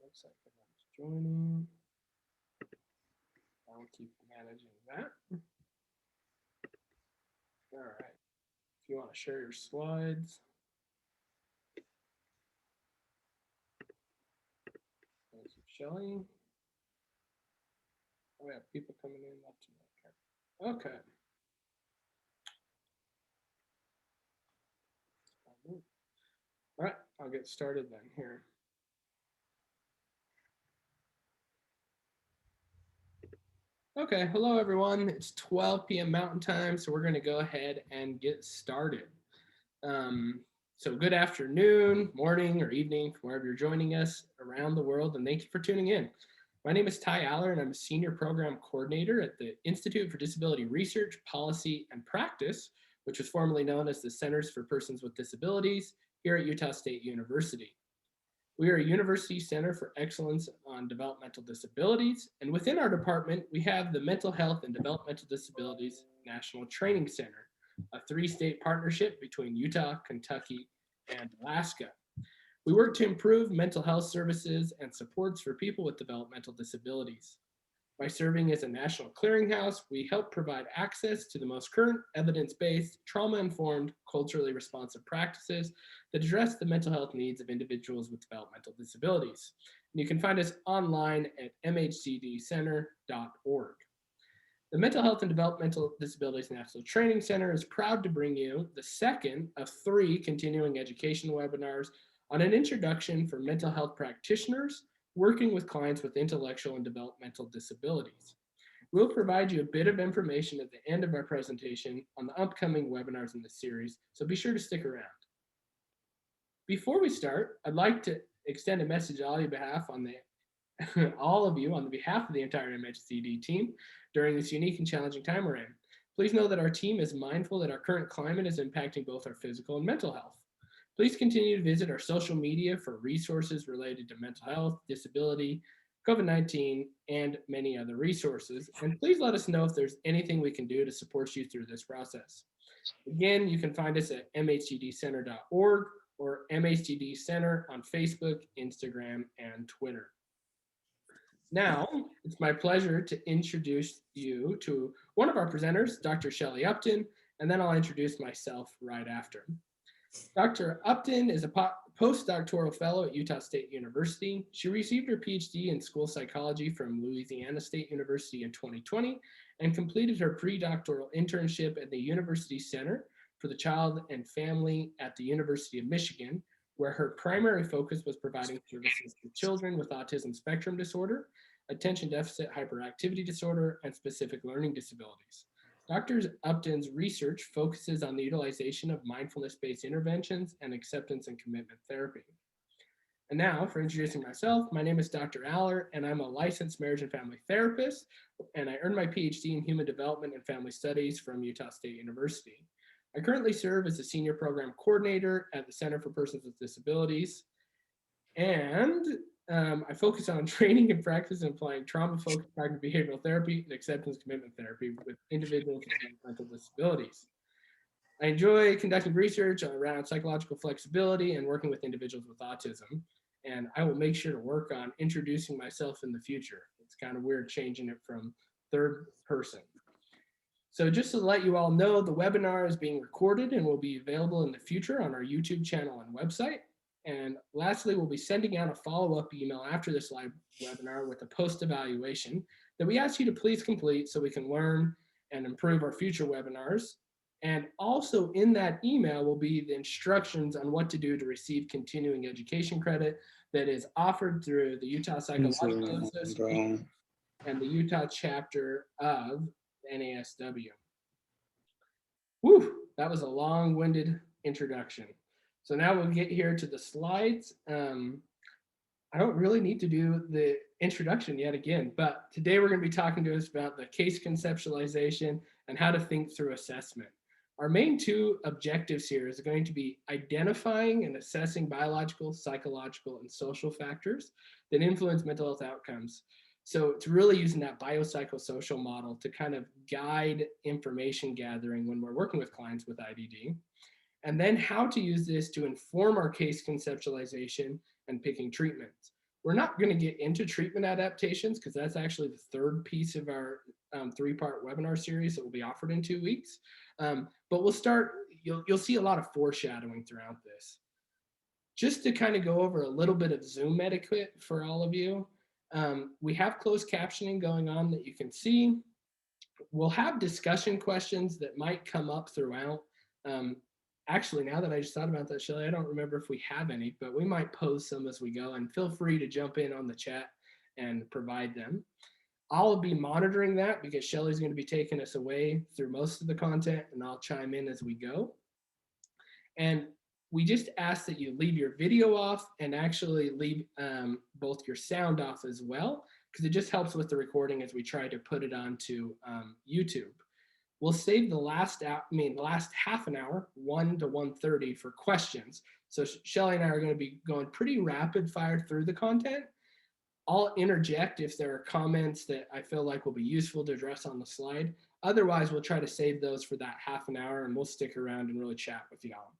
Looks like everyone's joining. I'll keep managing that. All right. If you want to share your slides. Thank you, Shelly. Oh, we have people coming in left and right. Okay. All right, I'll get started then here. Okay, hello everyone. It's 12 p.m. Mountain Time, so we're going to go ahead and get started. So good afternoon, morning, or evening from wherever you're joining us around the world, and thank you for tuning in. My name is Ty Aller, and I'm a Senior Program Coordinator at the Institute for Disability Research, Policy, and Practice, which was formerly known as the Centers for Persons with Disabilities here at Utah State University. We are a university center for excellence on developmental disabilities, and within our department, we have the Mental Health and Developmental Disabilities National Training Center, a 3-state partnership between Utah, Kentucky, and Alaska. We work to improve mental health services and supports for people with developmental disabilities. By serving as a national clearinghouse, we help provide access to the most current evidence-based, trauma-informed, culturally responsive practices that address the mental health needs of individuals with developmental disabilities. And you can find us online at mhdcenter.org. The Mental Health and Developmental Disabilities National Training Center is proud to bring you the second of 3 continuing education webinars on an introduction for mental health practitioners working with clients with intellectual and developmental disabilities. We'll provide you a bit of information at the end of our presentation on the upcoming webinars in this series, so be sure to stick around. Before we start, I'd like to extend a message on behalf on all of you on the behalf of the entire MHDD team during this unique and challenging time we're in. Please know that our team is mindful that our current climate is impacting both our physical and mental health. Please continue to visit our social media for resources related to mental health, disability, COVID-19, and many other resources. And please let us know if there's anything we can do to support you through this process. Again, you can find us at mhdcenter.org or MHDD Center on Facebook, Instagram, and Twitter. Now, it's my pleasure to introduce you to one of our presenters, Dr. Shelly Upton, and then I'll introduce myself right after. Dr. Upton is a postdoctoral fellow at Utah State University. She received her PhD in school psychology from Louisiana State University in 2020 and completed her pre-doctoral internship at the University Center for the Child and Family at the University of Michigan, where her primary focus was providing services to children with autism spectrum disorder, attention deficit hyperactivity disorder, and specific learning disabilities. Dr. Upton's research focuses on the utilization of mindfulness-based interventions and acceptance and commitment therapy. And now, for introducing myself, my name is Dr. Aller, and I'm a licensed marriage and family therapist, and I earned my PhD in Human Development and Family Studies from Utah State University. I currently serve as a Senior Program Coordinator at the Center for Persons with Disabilities, and I focus on training and practice and applying trauma-focused cognitive behavioral therapy and acceptance commitment therapy with individuals with mental disabilities. I enjoy conducting research around psychological flexibility and working with individuals with autism, and I will make sure to work on introducing myself in the future. It's kind of weird changing it from third person. So just to let you all know, the webinar is being recorded and will be available in the future on our YouTube channel and website. And lastly, we'll be sending out a follow-up email after this live webinar with a post-evaluation that we ask you to please complete so we can learn and improve our future webinars. And also in that email will be the instructions on what to do to receive continuing education credit that is offered through the Utah Psychological Association and the Utah chapter of NASW. Whew, that was a long-winded introduction. So now we'll get here to the slides. I don't really need to do the introduction yet again, but today we're going to be talking to us about the case conceptualization and how to think through assessment. Our main 2 objectives here is going to be identifying and assessing biological, psychological, and social factors that influence mental health outcomes. So it's really using that biopsychosocial model to kind of guide information gathering when we're working with clients with IDD. And then how to use this to inform our case conceptualization and picking treatments. We're not going to get into treatment adaptations because that's actually the third piece of our 3-part webinar series that will be offered in 2 weeks. But we'll start, you'll see a lot of foreshadowing throughout this. Just to kind of go over a little bit of Zoom etiquette for all of you, we have closed captioning going on that you can see. We'll have discussion questions that might come up throughout. Actually, now that I just thought about that, Shelly, I don't remember if we have any, but we might pose some as we go, and feel free to jump in on the chat and provide them. I'll be monitoring that because Shelly's going to be taking us away through most of the content, and I'll chime in as we go. And we just ask that you leave your video off and actually leave both your sound off as well, because it just helps with the recording as we try to put it onto YouTube. We'll save the last half an hour, 1 to 1:30, for questions. So Shelly and I are going to be going pretty rapid fire through the content. I'll interject if there are comments that I feel like will be useful to address on the slide. Otherwise, we'll try to save those for that half an hour, and we'll stick around and really chat with y'all.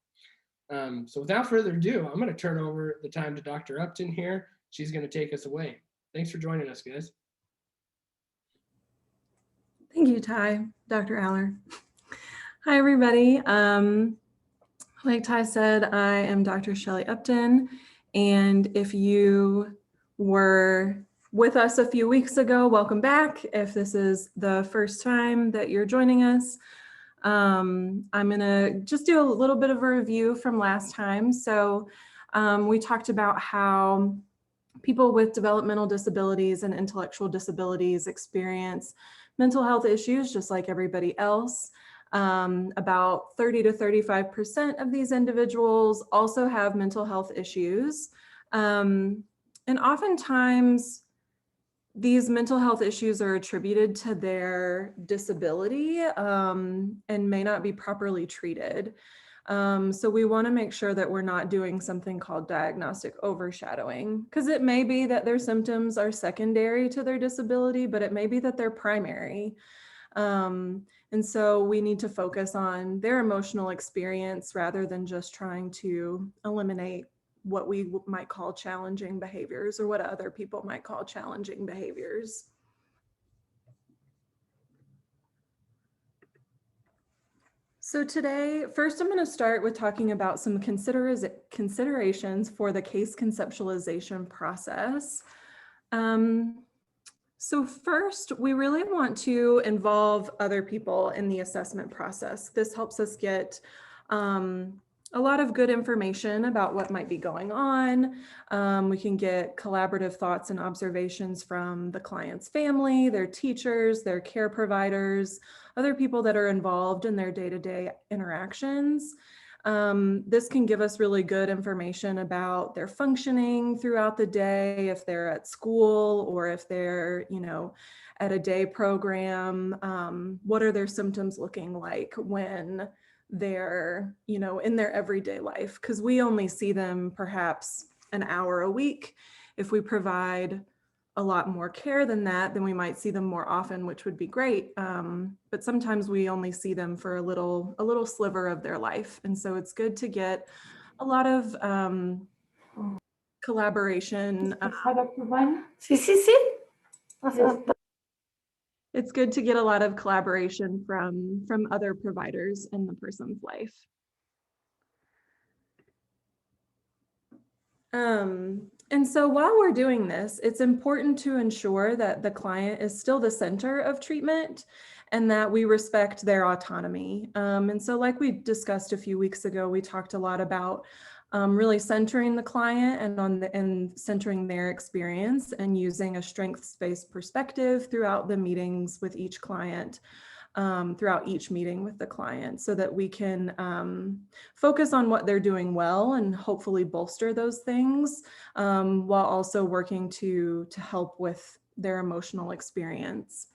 So without further ado, I'm going to turn over the time to Dr. Upton here. She's going to take us away. Thanks for joining us, guys. Thank you, Ty, Dr. Aller. Hi, everybody. Like Ty said, I am Dr. Shelly Upton, and if you were with us a few weeks ago, welcome back. If this is the first time that you're joining us, I'm gonna just do a little bit of a review from last time. So we talked about how people with developmental disabilities and intellectual disabilities experience mental health issues just like everybody else. About 30 to 35% of these individuals also have mental health issues. And oftentimes, these mental health issues are attributed to their disability and may not be properly treated. So we want to make sure that we're not doing something called diagnostic overshadowing, because it may be that their symptoms are secondary to their disability, but it may be that they're primary. And so we need to focus on their emotional experience rather than just trying to eliminate what we might call challenging behaviors or what other people might call challenging behaviors. So today, first I'm going to start with talking about some considerations for the case conceptualization process. So first, we really want to involve other people in the assessment process. This helps us get a lot of good information about what might be going on. We can get collaborative thoughts and observations from the client's family, their teachers, their care providers, other people that are involved in their day-to-day interactions. This can give us really good information about their functioning throughout the day, if they're at school or if they're, at a day program. What are their symptoms looking like when they're, in their everyday life? Because we only see them perhaps an hour a week. If we provide a lot more care than that, then we might see them more often, which would be great. But sometimes we only see them for a little sliver of their life. And so it's good to get a lot of collaboration. It's good to get a lot of collaboration from other providers in the person's life. And so while we're doing this, it's important to ensure that the client is still the center of treatment and that we respect their autonomy. And so like we discussed a few weeks ago, we talked a lot about really centering the client and centering their experience and using a strengths-based perspective throughout the meetings with each client. Throughout each meeting with the client so that we can focus on what they're doing well and hopefully bolster those things while also working to help with their emotional experience.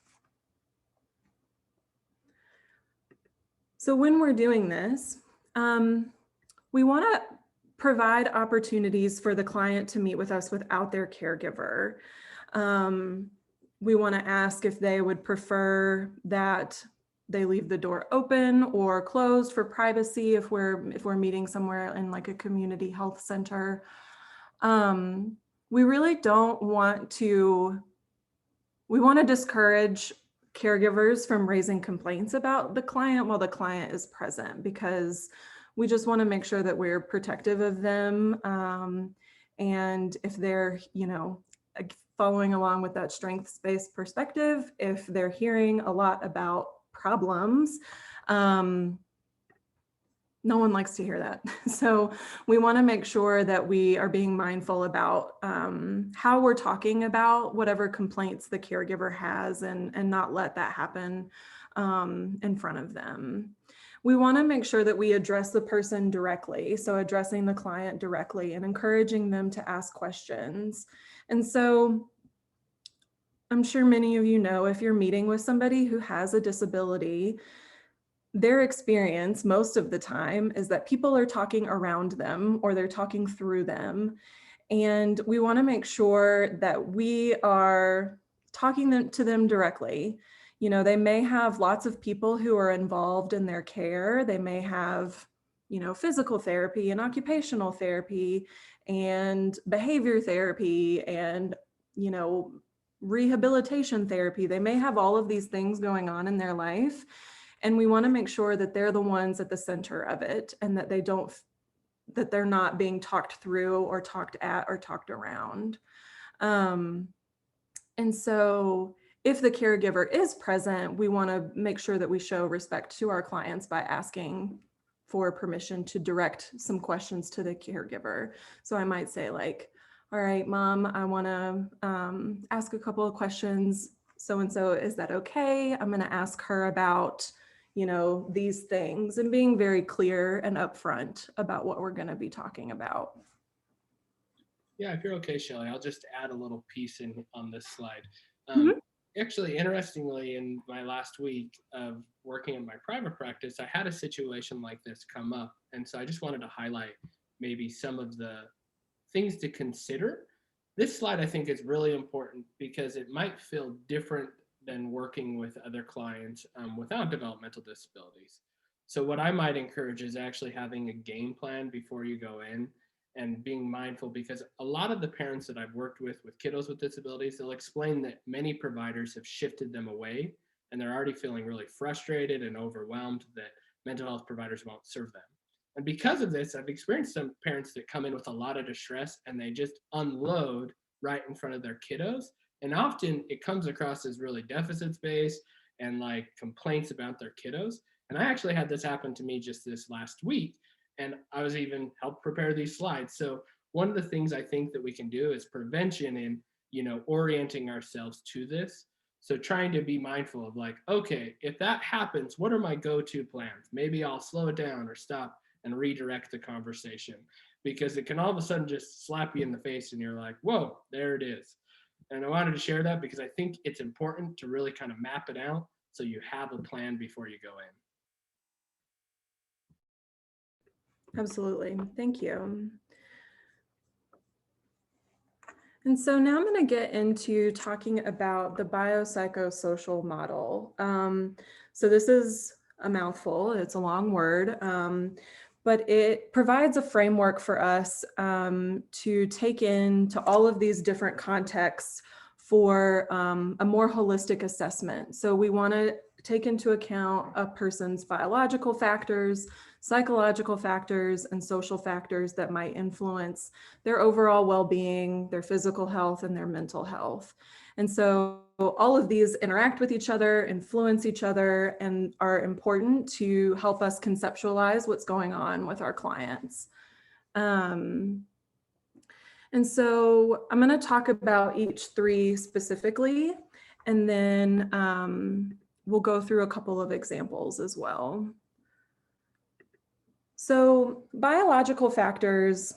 So when we're doing this, we want to provide opportunities for the client to meet with us without their caregiver. We want to ask if they would prefer that they leave the door open or closed for privacy if we're meeting somewhere in like a community health center. we really don't want to, we want to discourage caregivers from raising complaints about the client while the client is present, because we just want to make sure that we're protective of them. And if they're, following along with that strengths-based perspective, if they're hearing a lot about problems, no one likes to hear that. So we want to make sure that we are being mindful about how we're talking about whatever complaints the caregiver has, and not let that happen in front of them. We want to make sure that we address the person directly. So addressing the client directly and encouraging them to ask questions. And so I'm sure many of you know, if you're meeting with somebody who has a disability, their experience most of the time is that people are talking around them or they're talking through them. And we want to make sure that we are talking to them directly. They may have lots of people who are involved in their care. They may have, physical therapy and occupational therapy and behavior therapy and, rehabilitation therapy. They may have all of these things going on in their life. And we want to make sure that they're the ones at the center of it, and that that they're not being talked through or talked at or talked around. And so if the caregiver is present, we want to make sure that we show respect to our clients by asking for permission to direct some questions to the caregiver. So I might say, like, all right, Mom, I want to ask a couple of questions. So-and-so, is that okay? I'm going to ask her about, these things, and being very clear and upfront about what we're going to be talking about. Yeah, if you're okay, Shelley, I'll just add a little piece in on this slide. Mhm. Actually, interestingly, in my last week of working in my private practice, I had a situation like this come up. And so I just wanted to highlight maybe some of the things to consider. This slide, I think, is really important because it might feel different than working with other clients without developmental disabilities. So what I might encourage is actually having a game plan before you go in, and being mindful, because a lot of the parents that I've worked with kiddos with disabilities, they'll explain that many providers have shifted them away, and they're already feeling really frustrated and overwhelmed that mental health providers won't serve them. And because of this, I've experienced some parents that come in with a lot of distress and they just unload right in front of their kiddos. And often it comes across as really deficits based and like complaints about their kiddos. And I actually had this happen to me just this last week. And I was even helped prepare these slides. So one of the things I think that we can do is prevention in, orienting ourselves to this. So trying to be mindful of like, okay, if that happens, what are my go-to plans? Maybe I'll slow it down or stop and redirect the conversation, because it can all of a sudden just slap you in the face and you're like, whoa, there it is. And I wanted to share that because I think it's important to really kind of map it out so you have a plan before you go in. Absolutely. Thank you. And so now I'm going to get into talking about the biopsychosocial model. So this is a mouthful, it's a long word, but it provides a framework for us to take into all of these different contexts for a more holistic assessment. So we want to take into account a person's biological factors, psychological factors, and social factors that might influence their overall well-being, their physical health, and their mental health. And so all of these interact with each other, influence each other, and are important to help us conceptualize what's going on with our clients. And so I'm going to talk about each three specifically, and then we'll go through a couple of examples as well. So biological factors,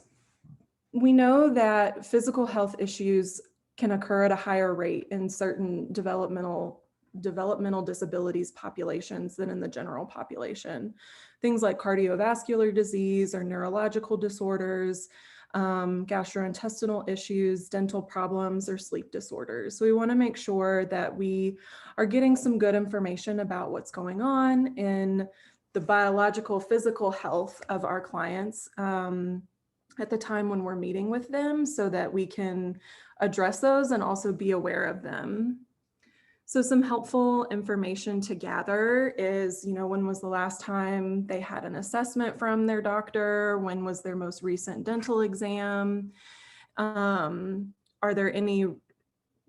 we know that physical health issues can occur at a higher rate in certain developmental disabilities populations than in the general population. Things like cardiovascular disease or neurological disorders, gastrointestinal issues, dental problems, or sleep disorders. So we want to make sure that we are getting some good information about what's going on in the biological, physical health of our clients. at the time when we're meeting with them so that we can address those and also be aware of them. So some helpful information to gather is, when was the last time they had an assessment from their doctor? When was their most recent dental exam? Are there any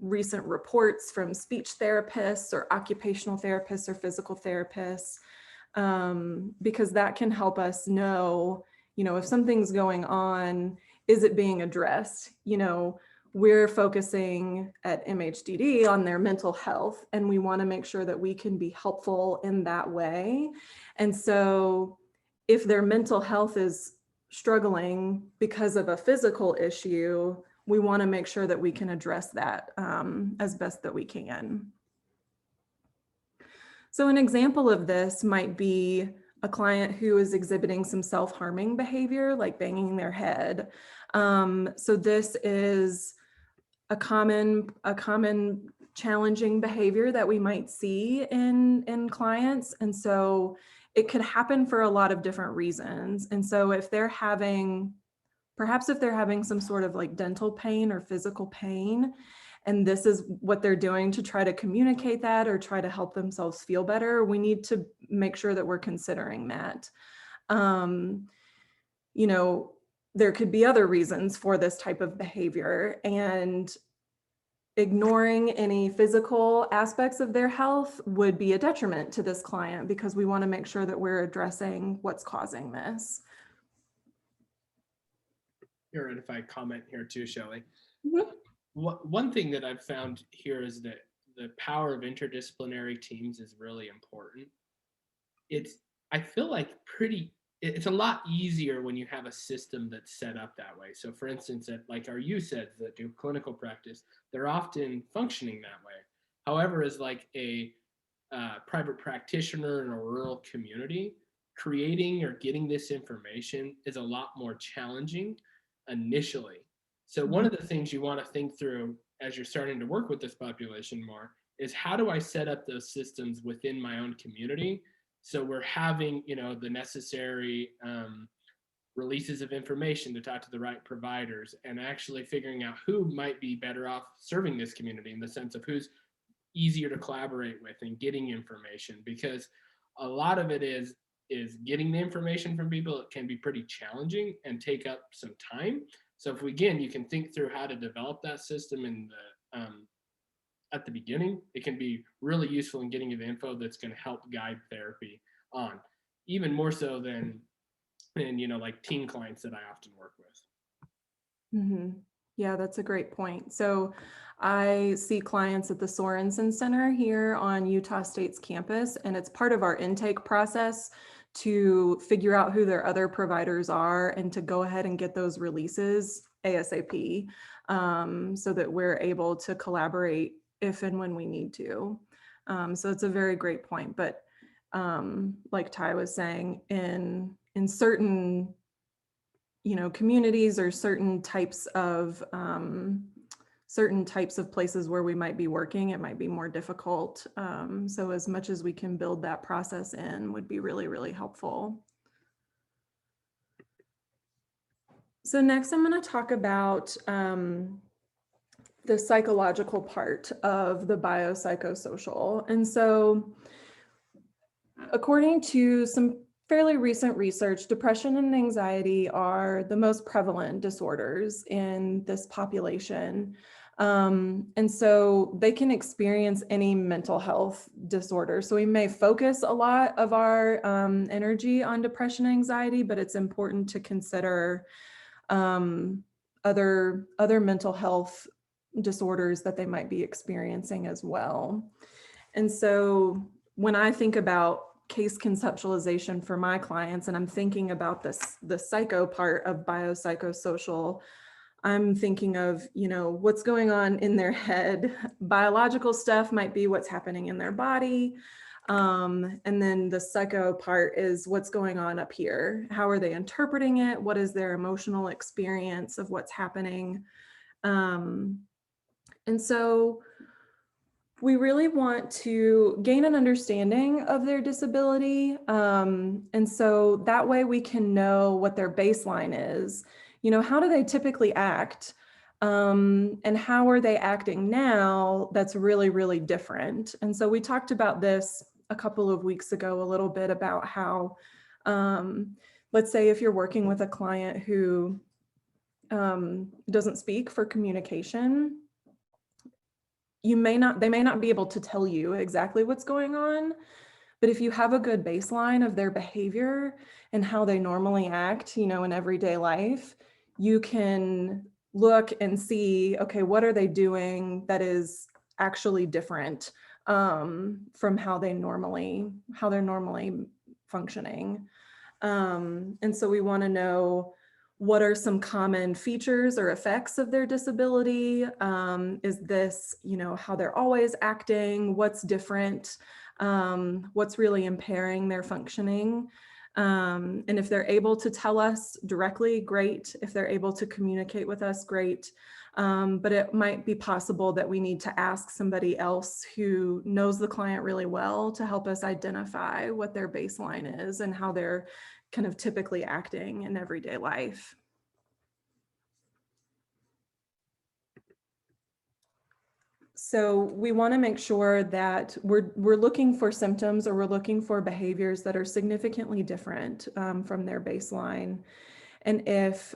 recent reports from speech therapists or occupational therapists or physical therapists? Because that can help us know, if something's going on, is it being addressed? We're focusing at MHDD on their mental health, and we want to make sure that we can be helpful in that way. And so if their mental health is struggling because of a physical issue, we want to make sure that we can address that as best that we can. So an example of this might be a client who is exhibiting some self-harming behavior, like banging their head. So this is a common challenging behavior that we might see in clients. And so it could happen for a lot of different reasons. And so if they're having, perhaps if they're having some sort of like dental pain or physical pain, and this is what they're doing to try to communicate that or try to help themselves feel better, we need to make sure that we're considering that. There could be other reasons for this type of behavior, and ignoring any physical aspects of their health would be a detriment to this client because we want to make sure that we're addressing what's causing this. You're right if I comment here too, Shelley. Mm-hmm. One thing that I've found here is that the power of interdisciplinary teams is really important. I feel like it's a lot easier when you have a system that's set up that way. So for instance, like our USEDs that do clinical practice, they're often functioning that way. However, as like a private practitioner in a rural community, creating or getting this information is a lot more challenging initially. So one of the things you want to think through as you're starting to work with this population more is, how do I set up those systems within my own community so we're having, the necessary releases of information to talk to the right providers, and actually figuring out who might be better off serving this community in the sense of who's easier to collaborate with and getting information, because a lot of it is getting the information from people. It can be pretty challenging and take up some time. So if you can think through how to develop that system in the at the beginning, it can be really useful in getting you the info that's going to help guide therapy on, even more so than like teen clients that I often work with. Mm-hmm. Yeah, that's a great point. So I see clients at the Sorensen Center here on Utah State's campus, and it's part of our intake process to figure out who their other providers are and to go ahead and get those releases ASAP, so that we're able to collaborate if and when we need to. So it's a very great point. But like Ty was saying, in certain communities or certain types of places where we might be working, it might be more difficult. So as much as we can build that process in would be really, really helpful. So next I'm going to talk about the psychological part of the biopsychosocial. And so according to some fairly recent research, depression and anxiety are the most prevalent disorders in this population. And so they can experience any mental health disorder. So we may focus a lot of our energy on depression and anxiety, but it's important to consider other mental health disorders that they might be experiencing as well. And so when I think about case conceptualization for my clients, and I'm thinking about the psycho part of biopsychosocial, I'm thinking of, what's going on in their head. Biological stuff might be what's happening in their body. And then the psycho part is what's going on up here. How are they interpreting it? What is their emotional experience of what's happening? And so we really want to gain an understanding of their disability. And so that way we can know what their baseline is. how do they typically act? And how are they acting now that's really, really different? And so we talked about this a couple of weeks ago, a little bit about how, let's say if you're working with a client who doesn't speak for communication, they may not be able to tell you exactly what's going on, but if you have a good baseline of their behavior and how they normally act, in everyday life, you can look and see, okay, what are they doing that is actually different from how they're normally functioning. And so we want to know, what are some common features or effects of their disability? Is this, how they're always acting? What's different? What's really impairing their functioning? And if they're able to tell us directly, great. If they're able to communicate with us, great. But it might be possible that we need to ask somebody else who knows the client really well to help us identify what their baseline is and how they're kind of typically acting in everyday life. So we want to make sure that we're looking for symptoms, or we're looking for behaviors that are significantly different from their baseline. And if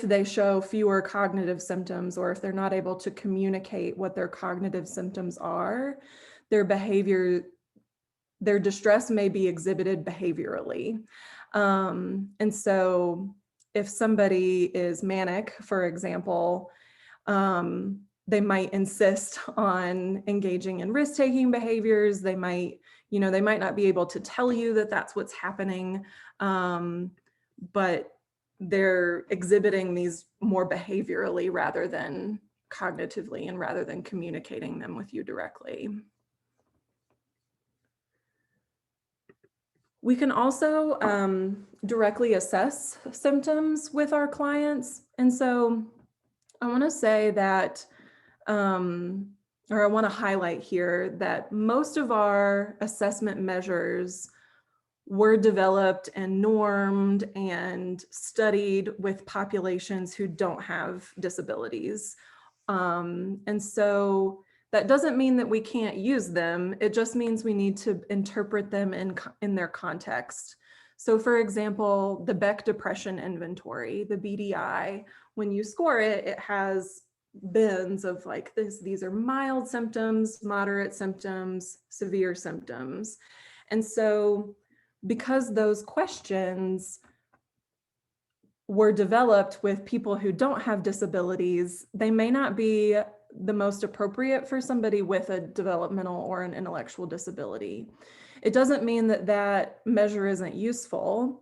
they show fewer cognitive symptoms, or if they're not able to communicate what their cognitive symptoms are, their distress may be exhibited behaviorally. And so if somebody is manic, for example, they might insist on engaging in risk-taking behaviors. They might not be able to tell you that that's what's happening, but they're exhibiting these more behaviorally rather than cognitively, and rather than communicating them with you directly. We can also directly assess symptoms with our clients. And so I want to say that, or I want to highlight here that most of our assessment measures were developed and normed and studied with populations who don't have disabilities. And so that doesn't mean that we can't use them. It just means we need to interpret them in their context. So for example, the Beck Depression Inventory, the BDI, when you score it, it has bins of like this. These are mild symptoms, moderate symptoms, severe symptoms. And so because those questions were developed with people who don't have disabilities, they may not be the most appropriate for somebody with a developmental or an intellectual disability. It doesn't mean that that measure isn't useful.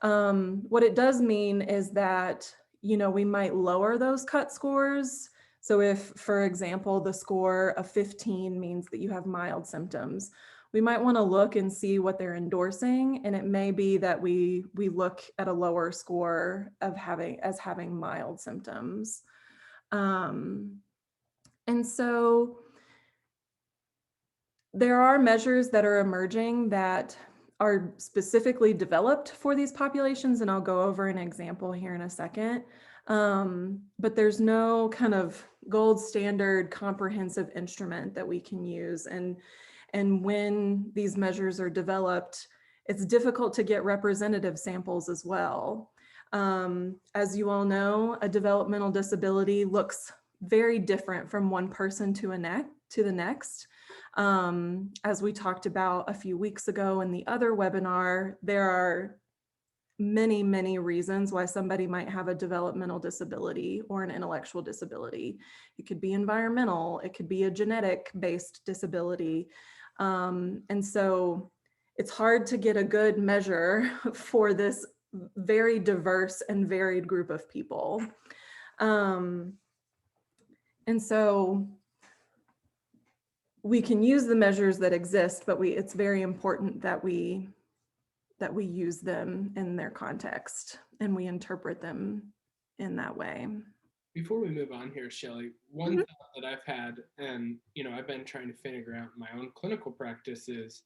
What it does mean is that, we might lower those cut scores. So if, for example, the score of 15 means that you have mild symptoms, we might want to look and see what they're endorsing. And it may be that we look at a lower score of having mild symptoms. And so there are measures that are emerging that are specifically developed for these populations, and I'll go over an example here in a second. But there's no kind of gold standard comprehensive instrument that we can use. And when these measures are developed, it's difficult to get representative samples as well. As you all know, a developmental disability looks very different from one person to the next. As we talked about a few weeks ago in the other webinar, there are many, many reasons why somebody might have a developmental disability or an intellectual disability. It could be environmental, it could be a genetic-based disability. And so it's hard to get a good measure for this very diverse and varied group of people. And so we can use the measures that exist, but it's very important that we use them in their context and we interpret them in that way. Before we move on here, Shelley, one thought that I've had, and I've been trying to figure out in my own clinical practice, is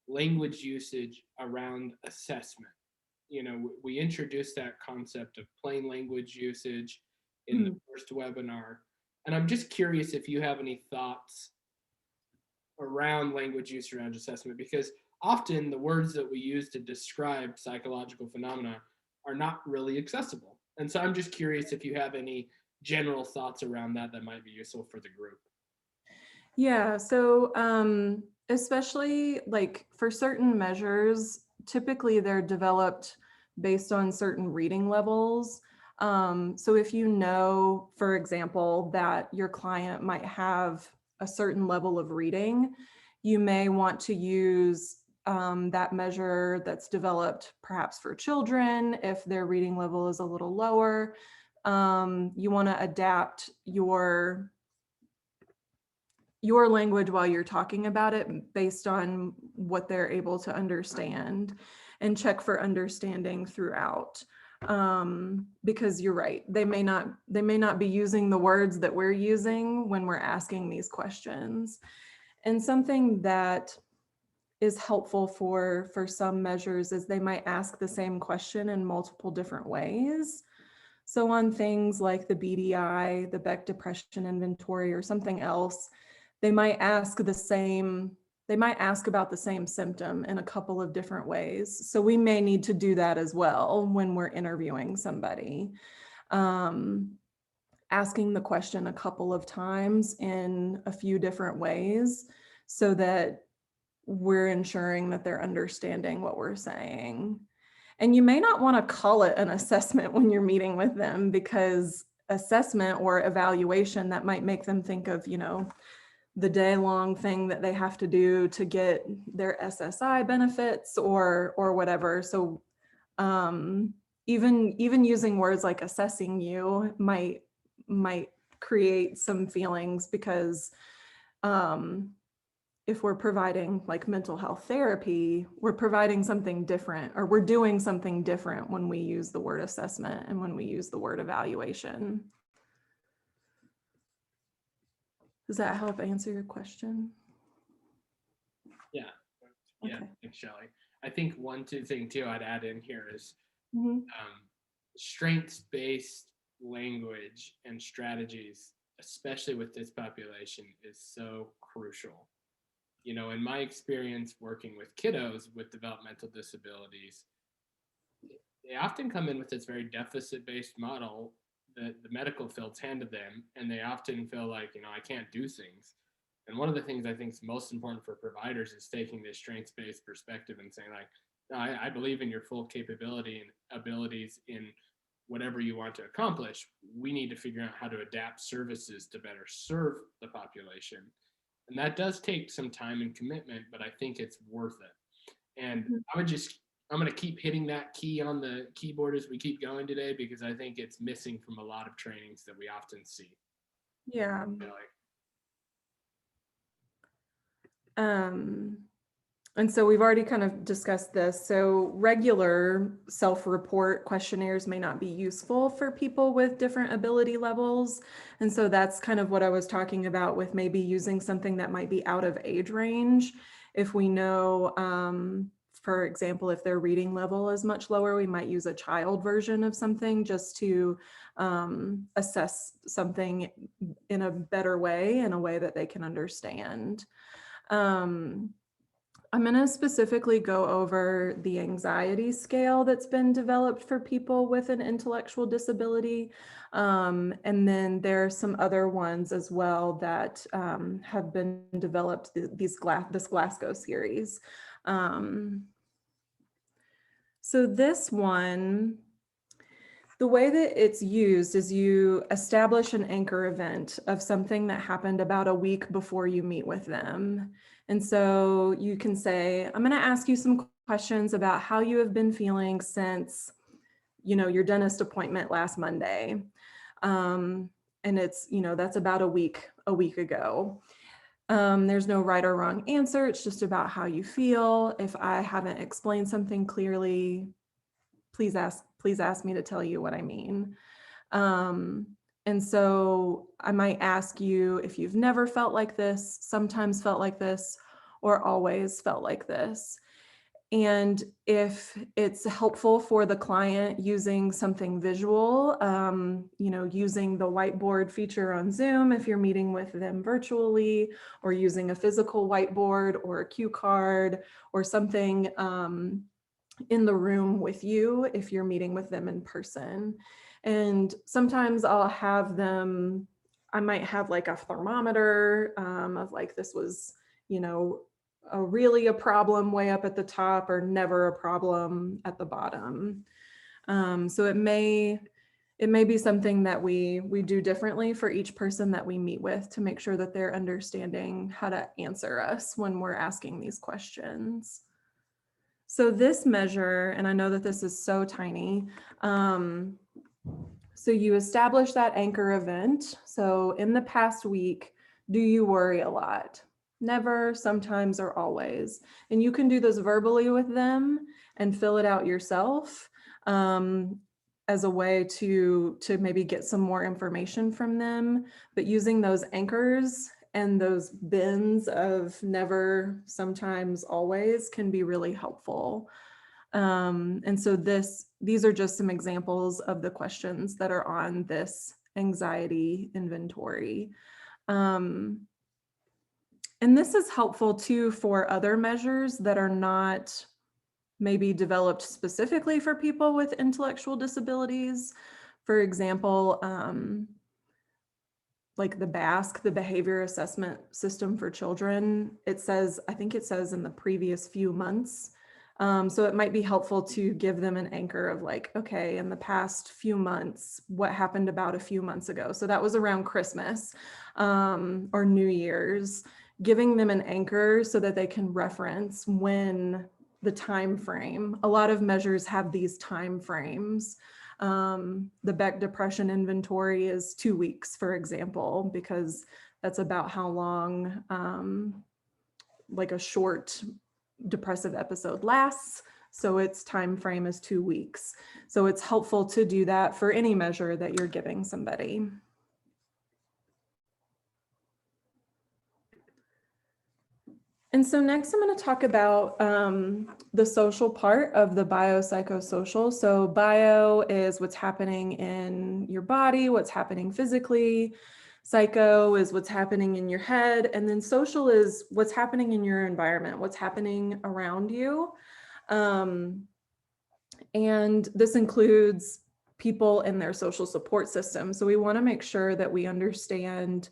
language usage around assessment. we introduced that concept of plain language usage in the Mhm. first webinar. And I'm just curious if you have any thoughts around language use around assessment, because often the words that we use to describe psychological phenomena are not really accessible. And so I'm just curious if you have any general thoughts around that that might be useful for the group. Yeah, so especially like for certain measures, typically they're developed based on certain reading levels. So if you know, for example, that your client might have a certain level of reading, you may want to use that measure that's developed perhaps for children if their reading level is a little lower. You want to adapt your language while you're talking about it based on what they're able to understand, and check for understanding throughout. Because you're right, they may not be using the words that we're using when we're asking these questions. And something that is helpful for some measures is they might ask the same question in multiple different ways. So on things like the BDI, the Beck Depression Inventory, or something else, they might ask about the same symptom in a couple of different ways. So we may need to do that as well when we're interviewing somebody. Asking the question a couple of times in a few different ways so that we're ensuring that they're understanding what we're saying. And you may not want to call it an assessment when you're meeting with them, because assessment or evaluation, that might make them think of, the day-long thing that they have to do to get their SSI benefits or whatever. So even using words like assessing you might create some feelings, because if we're providing like mental health therapy, we're providing something different, or we're doing something different when we use the word assessment and when we use the word evaluation. Does that help answer your question? Yeah. Yeah, Okay. thanks, Shelley. I think one thing too I'd add in here is Mm-hmm. strengths-based language and strategies, especially with this population, is so crucial. In my experience working with kiddos with developmental disabilities, they often come in with this very deficit-based model that the medical field's handed them, and they often feel like, I can't do things. And one of the things I think is most important for providers is taking this strengths-based perspective and saying, like, no, I believe in your full capability and abilities in whatever you want to accomplish. We need to figure out how to adapt services to better serve the population. And that does take some time and commitment, but I think it's worth it. And I'm going to keep hitting that key on the keyboard as we keep going today, because I think it's missing from a lot of trainings that we often see. Yeah. And so we've already kind of discussed this. So regular self-report questionnaires may not be useful for people with different ability levels. And so that's kind of what I was talking about with maybe using something that might be out of age range. If we know, for example, if their reading level is much lower, we might use a child version of something just to assess something in a better way, in a way that they can understand. I'm going to specifically go over the anxiety scale that's been developed for people with an intellectual disability. And then there are some other ones as well that have been developed, this Glasgow series. So this one, the way that it's used is you establish an anchor event of something that happened about a week before you meet with them. And so you can say, I'm going to ask you some questions about how you have been feeling since, your dentist appointment last Monday. And it's, that's about a week ago. There's no right or wrong answer. It's just about how you feel. If I haven't explained something clearly, please ask me to tell you what I mean. And so I might ask you if you've never felt like this, sometimes felt like this, or always felt like this. And if it's helpful for the client using something visual, using the whiteboard feature on Zoom, if you're meeting with them virtually, or using a physical whiteboard or a cue card or something in the room with you if you're meeting with them in person. And sometimes I might have like a thermometer of like, this was, really a problem way up at the top or never a problem at the bottom. So it may be something that we do differently for each person that we meet with to make sure that they're understanding how to answer us when we're asking these questions. So this measure, and I know that this is so tiny, so you establish that anchor event. So in the past week, do you worry a lot? Never, sometimes, or always. And you can do this verbally with them and fill it out yourself as a way to maybe get some more information from them. But using those anchors and those bins of never, sometimes, always can be really helpful. And so these are just some examples of the questions that are on this anxiety inventory. And this is helpful too for other measures that are not maybe developed specifically for people with intellectual disabilities. For example, like the BASC, the Behavior Assessment System for Children, I think it says in the previous few months. So it might be helpful to give them an anchor of like, okay, in the past few months, what happened about a few months ago? So that was around Christmas or New Year's, giving them an anchor so that they can reference when the time frame. A lot of measures have these time frames. The Beck Depression Inventory is 2 weeks, for example, because that's about how long like a short depressive episode lasts. So its time frame is 2 weeks. So it's helpful to do that for any measure that you're giving somebody. And so next I'm going to talk about the social part of the biopsychosocial. So bio is what's happening in your body, what's happening physically. Psycho is what's happening in your head. And then social is what's happening in your environment, what's happening around you. And this includes people in their social support system. So we want to make sure that we understand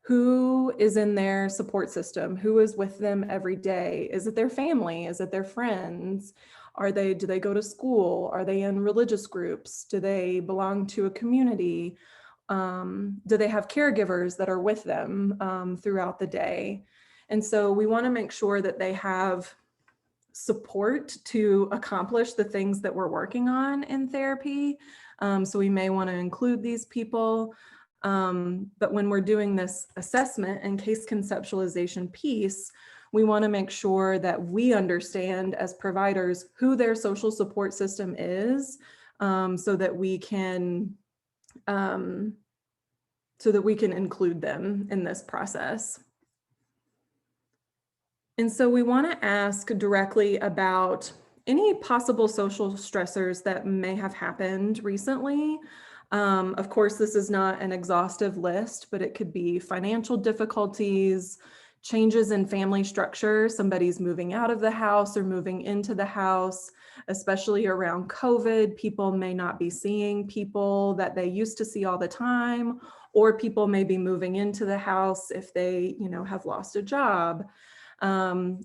who is in their support system, who is with them every day. Is it their family? Is it their friends? Do they go to school? Are they in religious groups? Do they belong to a community? Do they have caregivers that are with them throughout the day? And so we want to make sure that they have support to accomplish the things that we're working on in therapy. So we may want to include these people. But when we're doing this assessment and case conceptualization piece, we want to make sure that we understand as providers who their social support system is, so that we can include them in this process. And so we want to ask directly about any possible social stressors that may have happened recently. Of course, this is not an exhaustive list, but it could be financial difficulties, changes in family structure, somebody's moving out of the house or moving into the house, especially around COVID. People may not be seeing people that they used to see all the time, or people may be moving into the house if they, have lost a job.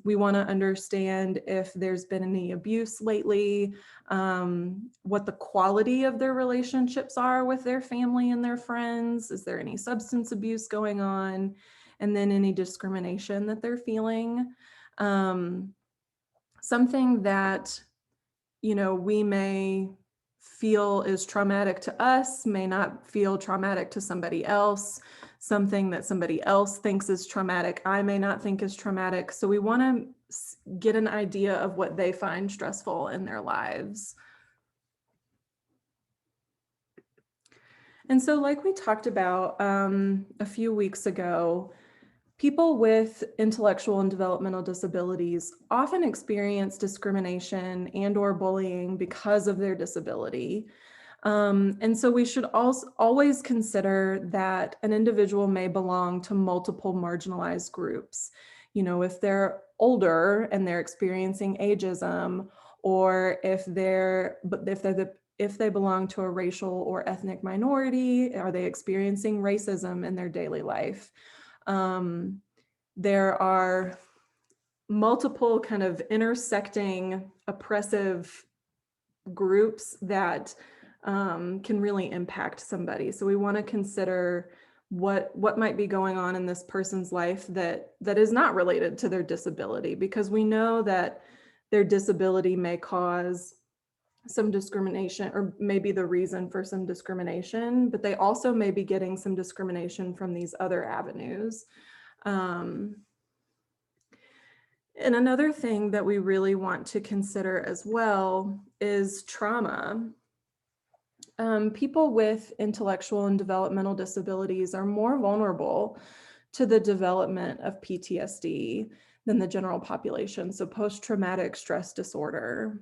We want to understand if there's been any abuse lately, what the quality of their relationships are with their family and their friends. Is there any substance abuse going on? And then any discrimination that they're feeling. Something that, we may feel is traumatic to us may not feel traumatic to somebody else. Something that somebody else thinks is traumatic, I may not think is traumatic. So we want to get an idea of what they find stressful in their lives. And so like we talked about a few weeks ago, People with intellectual and developmental disabilities often experience discrimination and or bullying because of their disability. And so we should also always consider that an individual may belong to multiple marginalized groups. You know, if they're older and they're experiencing ageism, or if they belong to a racial or ethnic minority, are they experiencing racism in their daily life? There are multiple kind of intersecting oppressive groups that can really impact somebody. So we want to consider what might be going on in this person's life that is not related to their disability, because we know that their disability may cause some discrimination or maybe the reason for some discrimination, but they also may be getting some discrimination from these other avenues. Um, and another thing that we really want to consider as well is trauma. People with intellectual and developmental disabilities are more vulnerable to the development of PTSD than the general population, so post-traumatic stress disorder.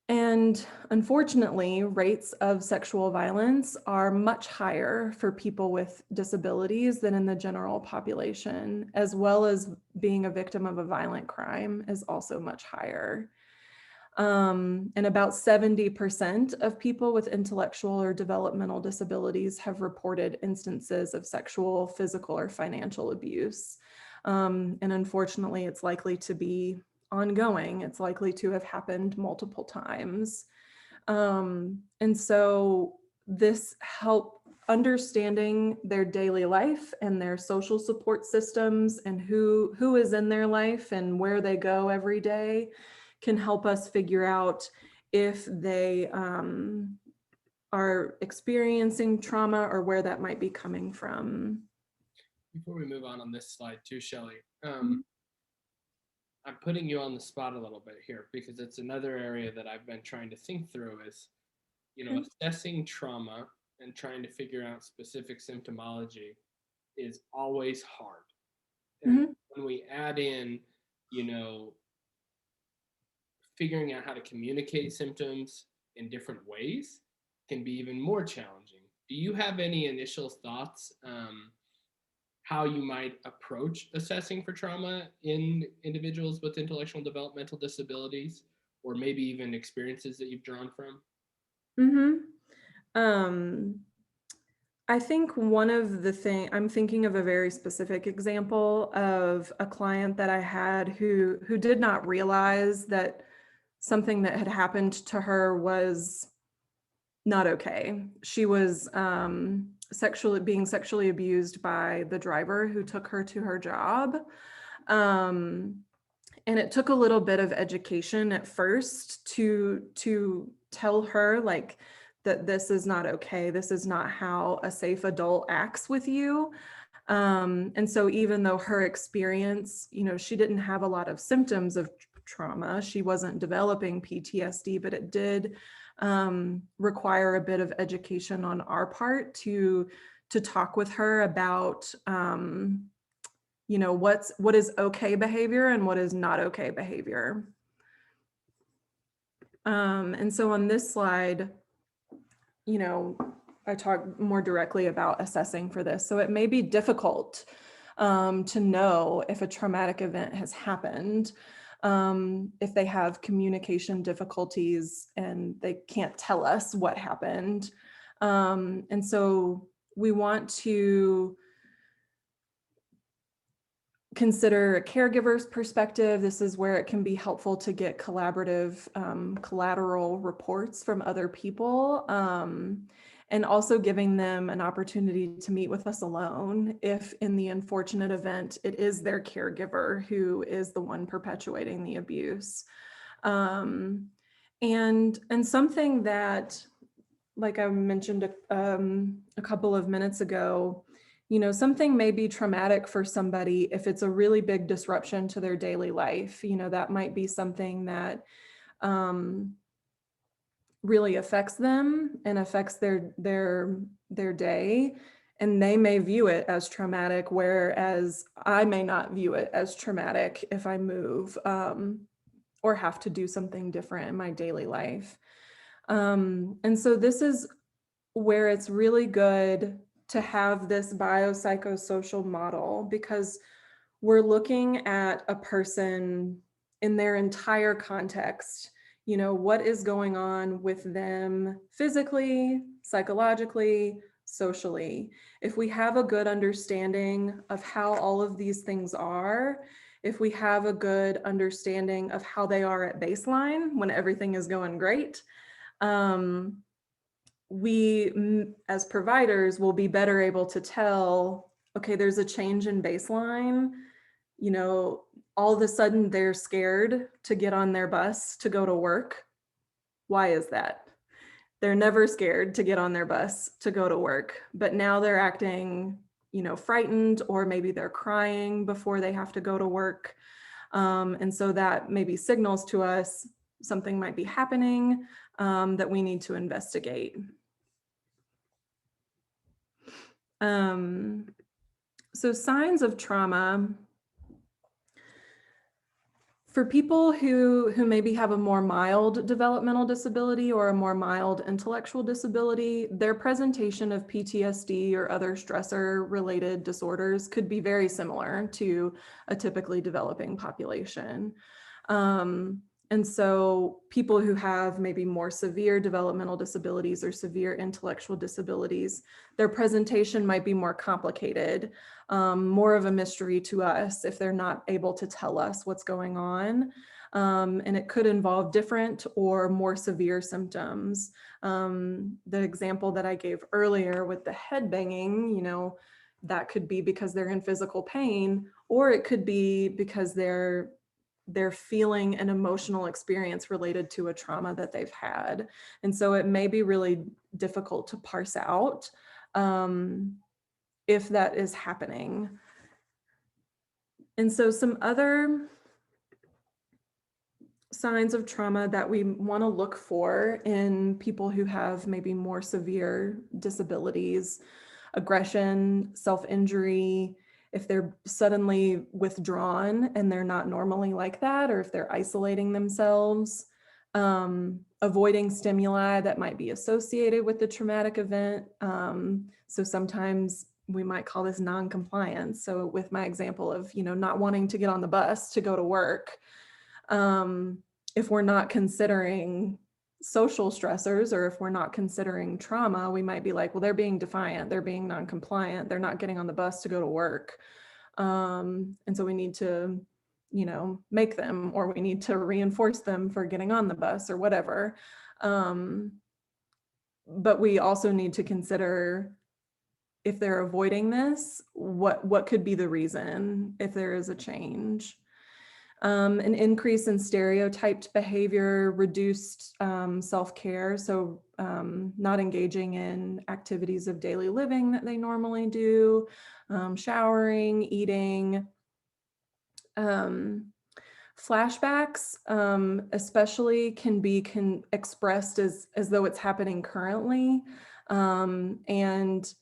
And unfortunately, rates of sexual violence are much higher for people with disabilities than in the general population, as well as being a victim of a violent crime is also much higher. And about 70% of people with intellectual or developmental disabilities have reported instances of sexual, physical, or financial abuse. And unfortunately, it's likely to be ongoing. It's likely to have happened multiple times. And so this help understanding their daily life and their social support systems and who is in their life and where they go every day can help us figure out if they are experiencing trauma or where that might be coming from. Before we move on this slide too, Shelley, Mhm. I'm putting you on the spot a little bit here because it's another area that I've been trying to think through is, Okay. assessing trauma and trying to figure out specific symptomology is always hard. And Mhm. when we add in, you know, figuring out how to communicate symptoms in different ways can be even more challenging. Do you have any initial thoughts how you might approach assessing for trauma in individuals with intellectual and developmental disabilities, or maybe even experiences that you've drawn from? Mhm. Um, I think one of the thing I'm thinking of a very specific example of a client that I had who did not realize that something that had happened to her was not okay. She was being sexually abused by the driver who took her to her job. Um, and it took a little bit of education at first to tell her like that this is not okay. This is not how a safe adult acts with you. And so even though her experience, she didn't have a lot of symptoms of trauma, she wasn't developing PTSD, but it did require a bit of education on our part to talk with her about what is okay behavior and what is not okay behavior. And so on this slide, I talk more directly about assessing for this. So it may be difficult to know if a traumatic event has happened, if they have communication difficulties and they can't tell us what happened. And so we want to consider a caregiver's perspective. This is where it can be helpful to get collaborative collateral reports from other people, and also giving them an opportunity to meet with us alone if in the unfortunate event it is their caregiver who is the one perpetuating the abuse. And something that, like I mentioned a couple of minutes ago, something may be traumatic for somebody if it's a really big disruption to their daily life. That might be something that really affects them and affects their day. and they may view it as traumatic, whereas I may not view it as traumatic if I move or have to do something different in my daily life. And so this is where it's really good to have this biopsychosocial model, because we're looking at a person in their entire context. You know, what is going on with them physically, psychologically, socially. If we have a good understanding of how all of these things are, if we have a good understanding of how they are at baseline when everything is going great, we as providers will be better able to tell, okay, there's a change in baseline. You know, all of a sudden they're scared to get on their bus to go to work. Why is that? They're never scared to get on their bus to go to work, but now they're acting, you know, frightened, or maybe they're crying before they have to go to work. And so that maybe signals to us something might be happening that we need to investigate. So signs of trauma. For people who maybe have a more mild developmental disability or a more mild intellectual disability, their presentation of PTSD or other stressor-related disorders could be very similar to a typically developing population. And so people who have maybe more severe developmental disabilities or severe intellectual disabilities, their presentation might be more complicated, more of a mystery to us if they're not able to tell us what's going on. And it could involve different or more severe symptoms. The example that I gave earlier with the head banging, you know, that could be because they're in physical pain, or it could be because they're feeling an emotional experience related to a trauma that they've had. And so it may be really difficult to parse out if that is happening. And so some other signs of trauma that we want to look for in people who have maybe more severe disabilities: aggression, self-injury, if they're suddenly withdrawn and they're not normally like that, or if they're isolating themselves, avoiding stimuli that might be associated with the traumatic event. So sometimes we might call this non-compliance. So with my example of, you know, not wanting to get on the bus to go to work, if we're not considering social stressors, or if we're not considering trauma, we might be like, well, they're being defiant, they're being non-compliant, they're not getting on the bus to go to work. And so we need to, you know, make them, or we need to reinforce them for getting on the bus or whatever. But we also need to consider, if they're avoiding this, what could be the reason if there is a change. An increase in stereotyped behavior, reduced self-care, so not engaging in activities of daily living that they normally do, showering, eating. Flashbacks especially can be expressed as though it's happening currently, and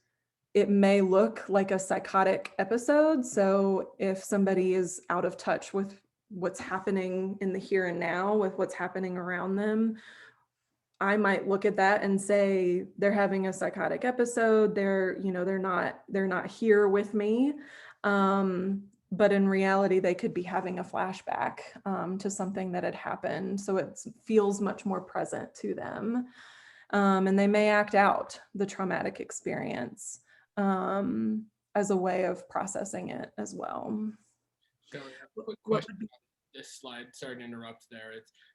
it may look like a psychotic episode. So if somebody is out of touch with what's happening in the here and now, with what's happening around them, I might look at that and say they're having a psychotic episode. They're, you know, they're not here with me. But in reality, they could be having a flashback to something that had happened. So it feels much more present to them. And they may act out the traumatic experience as a way of processing it as well. Shelley, a quick question on this slide. Sorry to interrupt there.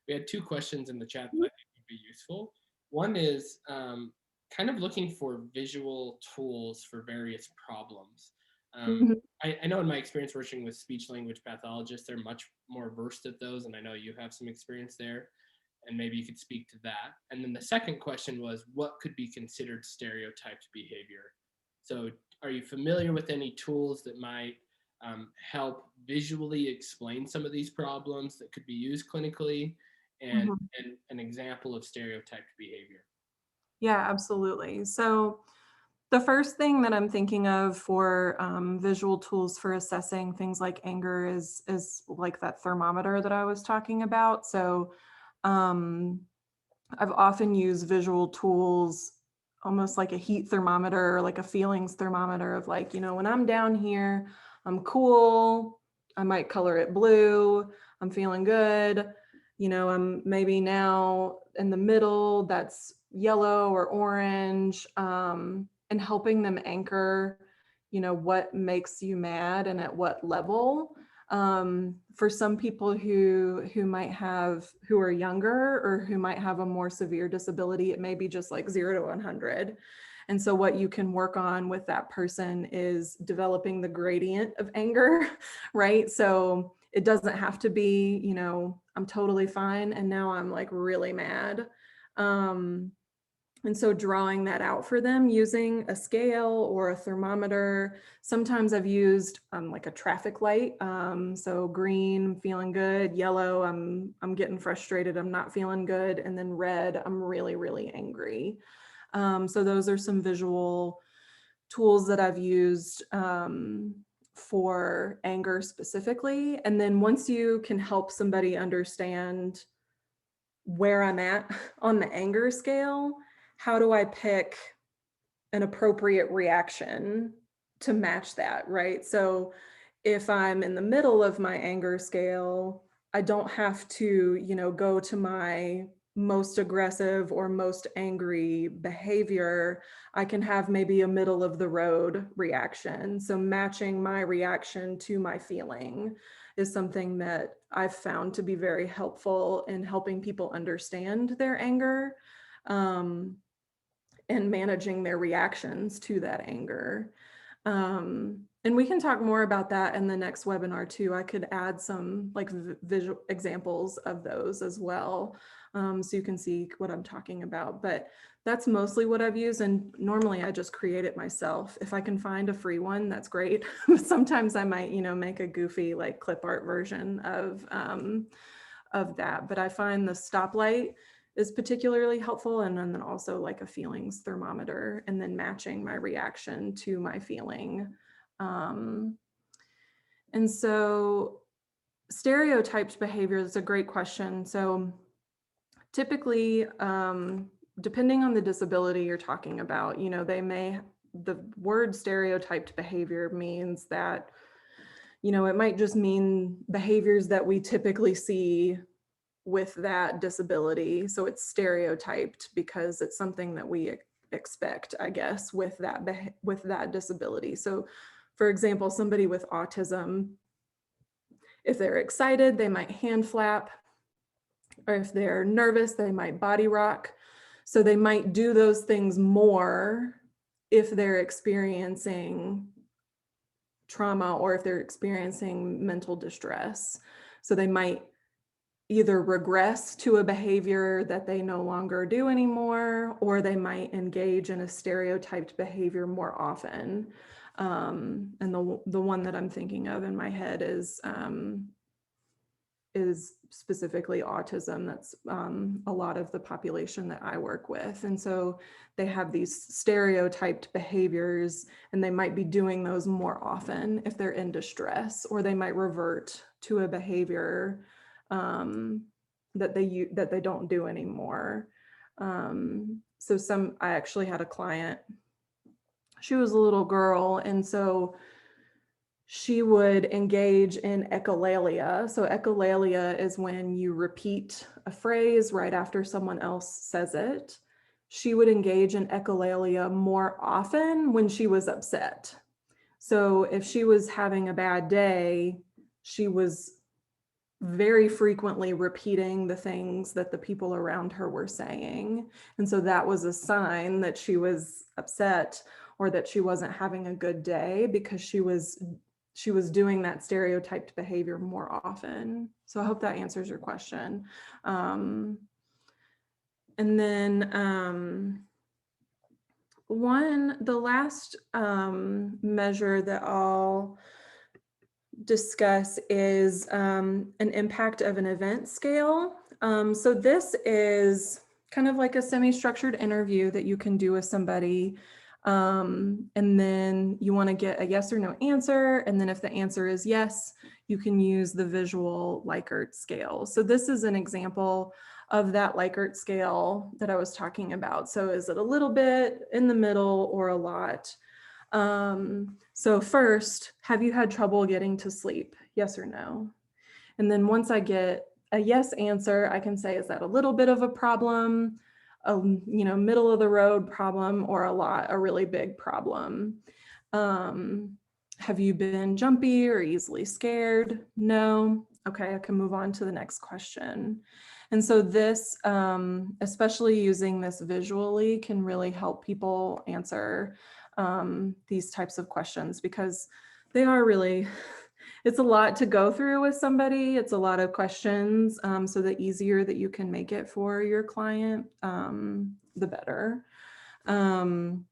We had two questions in the chat that I think would be useful. One is kind of looking for visual tools for various problems. Mhm. I know in my experience working with speech language pathologists, they're much more versed at those, and I know you have some experience there, and maybe you could speak to that. And then the second question was, what could be considered stereotyped behavior? So are you familiar with any tools that might help visually explain some of these problems that could be used clinically, and Mhm. an example of stereotyped behavior? Yeah, absolutely. So The first thing that I'm thinking of for visual tools for assessing things like anger is like that thermometer that I was talking about. So um, I've often used visual tools almost like a heat thermometer or like a feelings thermometer of like, when I'm down here, I'm cool. I might color it blue. I'm feeling good. I'm maybe now in the middle, that's yellow or orange, and helping them anchor, what makes you mad and at what level. For some people who are younger or who might have a more severe disability, it may be just like 0 to 100. And so what you can work on with that person is developing the gradient of anger, right? So it doesn't have to be, I'm totally fine and now I'm like really mad. And so drawing that out for them using a scale or a thermometer. Sometimes I've used like a traffic light. So green, feeling good. Yellow, I'm getting frustrated. I'm not feeling good. And then red, I'm really, really angry. So those are some visual tools that I've used for anger specifically. And then once you can help somebody understand where I'm at on the anger scale, how do I pick an appropriate reaction to match that, right? So if I'm in the middle of my anger scale, I don't have to, go to my most aggressive or most angry behavior. I can have maybe a middle of the road reaction. So matching my reaction to my feeling is something that I've found to be very helpful in helping people understand their anger. And managing their reactions to that anger. And we can talk more about that in the next webinar too. I could add some like visual examples of those as well. So you can see what I'm talking about, but that's mostly what I've used. And normally I just create it myself. If I can find a free one, that's great. Sometimes I might, make a goofy like clip art version of that. But I find the stoplight is particularly helpful. And then also like a feelings thermometer and then matching my reaction to my feeling. And so stereotyped behavior is a great question. So typically, depending on the disability you're talking about, the word stereotyped behavior means that, it might just mean behaviors that we typically see with that disability. So it's stereotyped because it's something that we expect, I guess, with that disability. So for example, somebody with autism, if they're excited, they might hand flap, or if they're nervous, they might body rock. So they might do those things more if they're experiencing trauma or if they're experiencing mental distress. So they might either regress to a behavior that they no longer do anymore, or they might engage in a stereotyped behavior more often. And the one that I'm thinking of in my head is specifically autism. That's a lot of the population that I work with. And so they have these stereotyped behaviors and they might be doing those more often if they're in distress, or they might revert to a behavior that they don't do anymore. So I actually had a client, she was a little girl, and so she would engage in echolalia. So echolalia is when you repeat a phrase right after someone else says it. She would engage in echolalia more often when she was upset. So if she was having a bad day, she was very frequently repeating the things that the people around her were saying. And so that was a sign that she was upset or that she wasn't having a good day, because she was doing that stereotyped behavior more often. So I hope that answers your question. And then the last measure that I'll discuss is an impact of an event scale. So this is kind of like a semi-structured interview that you can do with somebody. And then you want to get a yes or no answer. And then if the answer is yes, you can use the visual Likert scale. So this is an example of that Likert scale that I was talking about. So is it a little bit, in the middle, or a lot? So first, have you had trouble getting to sleep? Yes or no? And then once I get a yes answer, I can say, is that a little bit of a problem, a middle of the road problem, or a really big problem? Have you been jumpy or easily scared? No. Okay, I can move on to the next question. And so this, especially using this visually, can really help people answer these types of questions, because they are really, it's a lot to go through with somebody. It's a lot of questions. So the easier that you can make it for your client, the better. And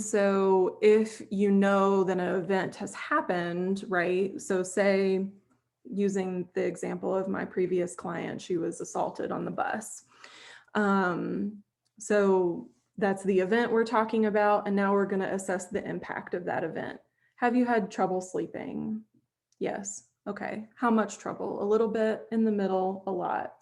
so if you know that an event has happened, right? So say, using the example of my previous client, she was assaulted on the bus. So that's the event we're talking about. And now we're going to assess the impact of that event. Have you had trouble sleeping? Yes. Okay. How much trouble? A little bit, in the middle, a lot.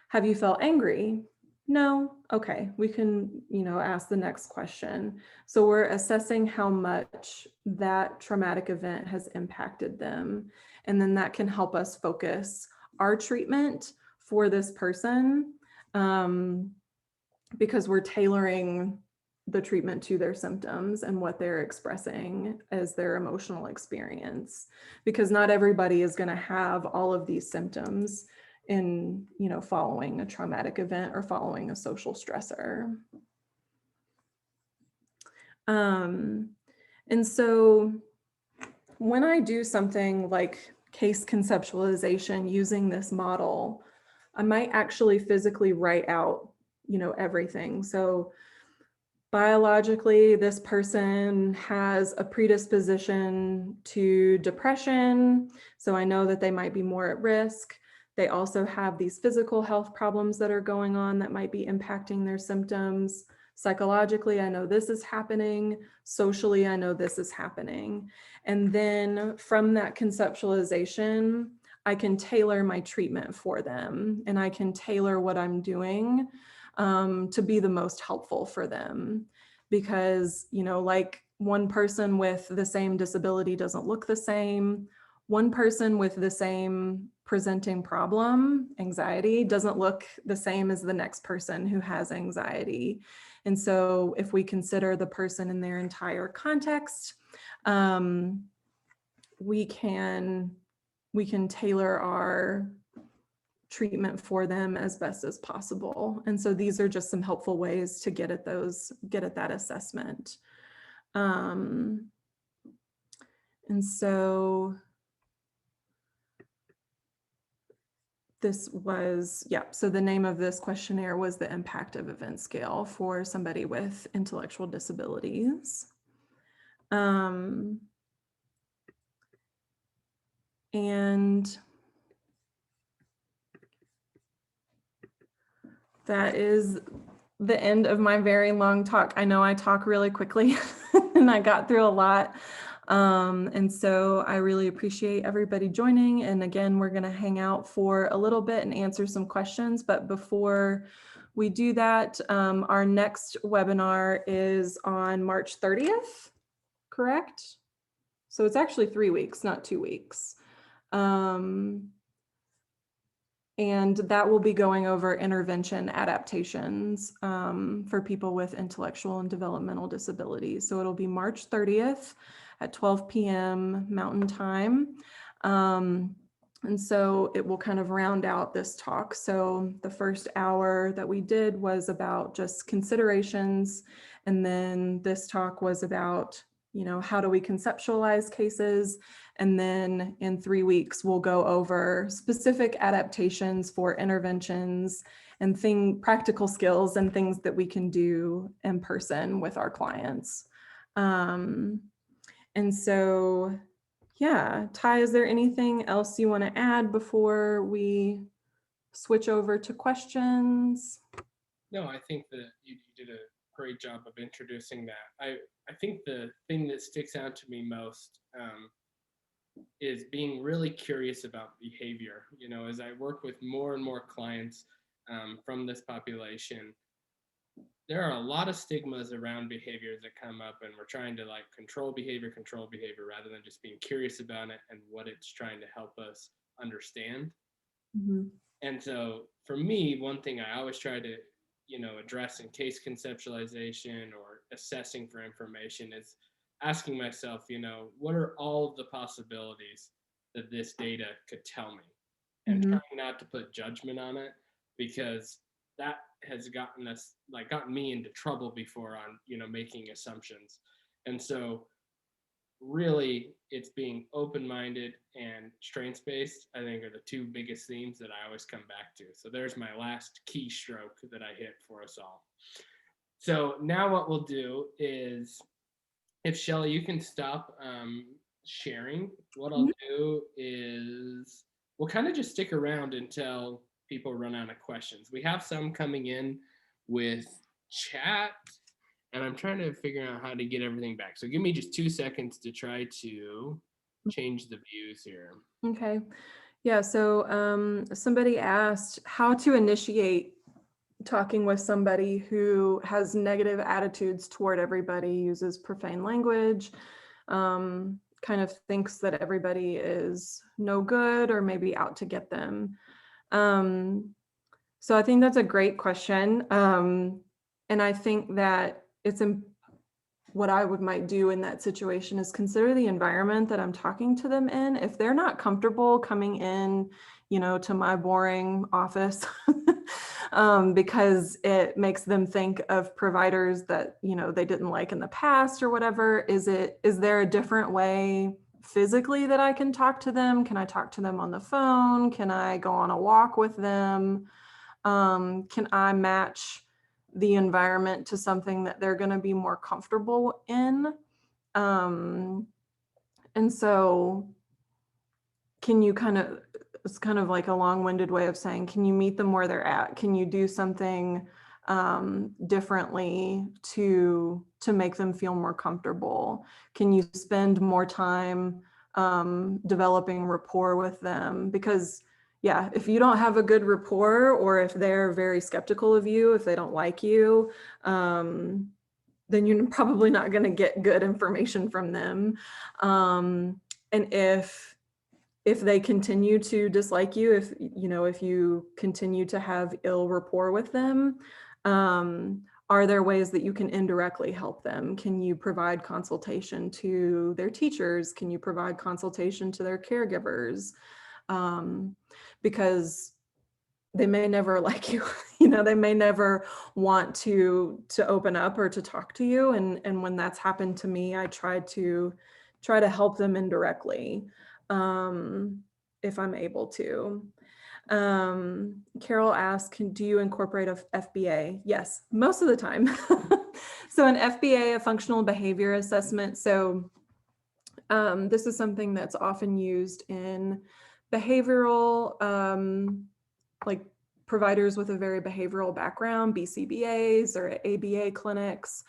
Have you felt angry? No. Okay. We can, ask the next question. So we're assessing how much that traumatic event has impacted them. And then that can help us focus our treatment for this person, because we're tailoring the treatment to their symptoms and what they're expressing as their emotional experience, because not everybody is going to have all of these symptoms in, following a traumatic event or following a social stressor. And so when I do something like case conceptualization using this model, I might actually physically write out, everything. So biologically, this person has a predisposition to depression, so I know that they might be more at risk. They also have these physical health problems that are going on that might be impacting their symptoms. Psychologically, I know this is happening. Socially, I know this is happening. And then from that conceptualization, I can tailor my treatment for them, and I can tailor what I'm doing to be the most helpful for them. Because, like, one person with the same disability doesn't look the same. One person with the same presenting problem, anxiety, doesn't look the same as the next person who has anxiety. And so if we consider the person in their entire context, we can tailor our treatment for them as best as possible. And so these are just some helpful ways to get at that assessment. And so this was, so the name of this questionnaire was the impact of event scale for somebody with intellectual disabilities. And that is the end of my very long talk. I know I talk really quickly and I got through a lot. And so I really appreciate everybody joining. And again, we're going to hang out for a little bit and answer some questions. But before we do that, our next webinar is on March 30th, correct? So it's actually 3 weeks, not 2 weeks. And that will be going over intervention adaptations for people with intellectual and developmental disabilities. So it'll be March 30th at 12 p.m. Mountain Time. And so it will kind of round out this talk. So the first hour that we did was about just considerations. And then this talk was about, how do we conceptualize cases? And then in 3 weeks, we'll go over specific adaptations for interventions and practical skills and things that we can do in person with our clients. And so, Ty, is there anything else you want to add before we switch over to questions? No, I think that you did a great job of introducing that. I think the thing that sticks out to me most is being really curious about behavior. You know, as I work with more and more clients from this population, there are a lot of stigmas around behaviors that come up, and we're trying to like control behavior rather than just being curious about it and what it's trying to help us understand. Mhm. And so for me, one thing I always try to, you know, address in case conceptualization or assessing for information is asking myself, you know, what are all of the possibilities that this data could tell me? And Mhm. trying not to put judgment on it, because that has gotten me into trouble before on, you know, making assumptions. And so really it's being open-minded and strengths-based, I think, are the two biggest themes that I always come back to. So there's my last keystroke that I hit for us all. So now what we'll do is, if Shelly, you can stop sharing, what I'll Mhm. do is we'll kind of just stick around until people run out of questions. We have some coming in with chat, and I'm trying to figure out how to get everything back. So give me just 2 seconds to try to change the views here. Okay. Yeah, so somebody asked how to initiate talking with somebody who has negative attitudes toward everybody, uses profane language, kind of thinks that everybody is no good or maybe out to get them. So I think that's a great question. And I think that what I might do in that situation is consider the environment that I'm talking to them in. If they're not comfortable coming in, you know, to my boring office, because it makes them think of providers that, you know, they didn't like in the past or whatever, is there a different way physically that I can talk to them? Can I talk to them on the phone? Can I go on a walk with them? Can I match the environment to something that they're going to be more comfortable in? And so can you it's kind of like a long-winded way of saying, can you meet them where they're at? Can you do something differently to make them feel more comfortable? Can you spend more time developing rapport with them? Because yeah, if you don't have a good rapport, or if they're very skeptical of you, if they don't like you, then you're probably not going to get good information from them. And if they continue to dislike you, if you know, if you continue to have ill rapport with them, are there ways that you can indirectly help them? Can you provide consultation to their teachers? Can you provide consultation to their caregivers? Because they may never like you, you know, they may never want to open up or to talk to you. And when that's happened to me, I try to help them indirectly, if I'm able to. Carol asked, do you incorporate a FBA? Yes, most of the time. So an FBA, a functional behavior assessment. So this is something that's often used in behavioral, like providers with a very behavioral background, BCBAs or ABA clinics.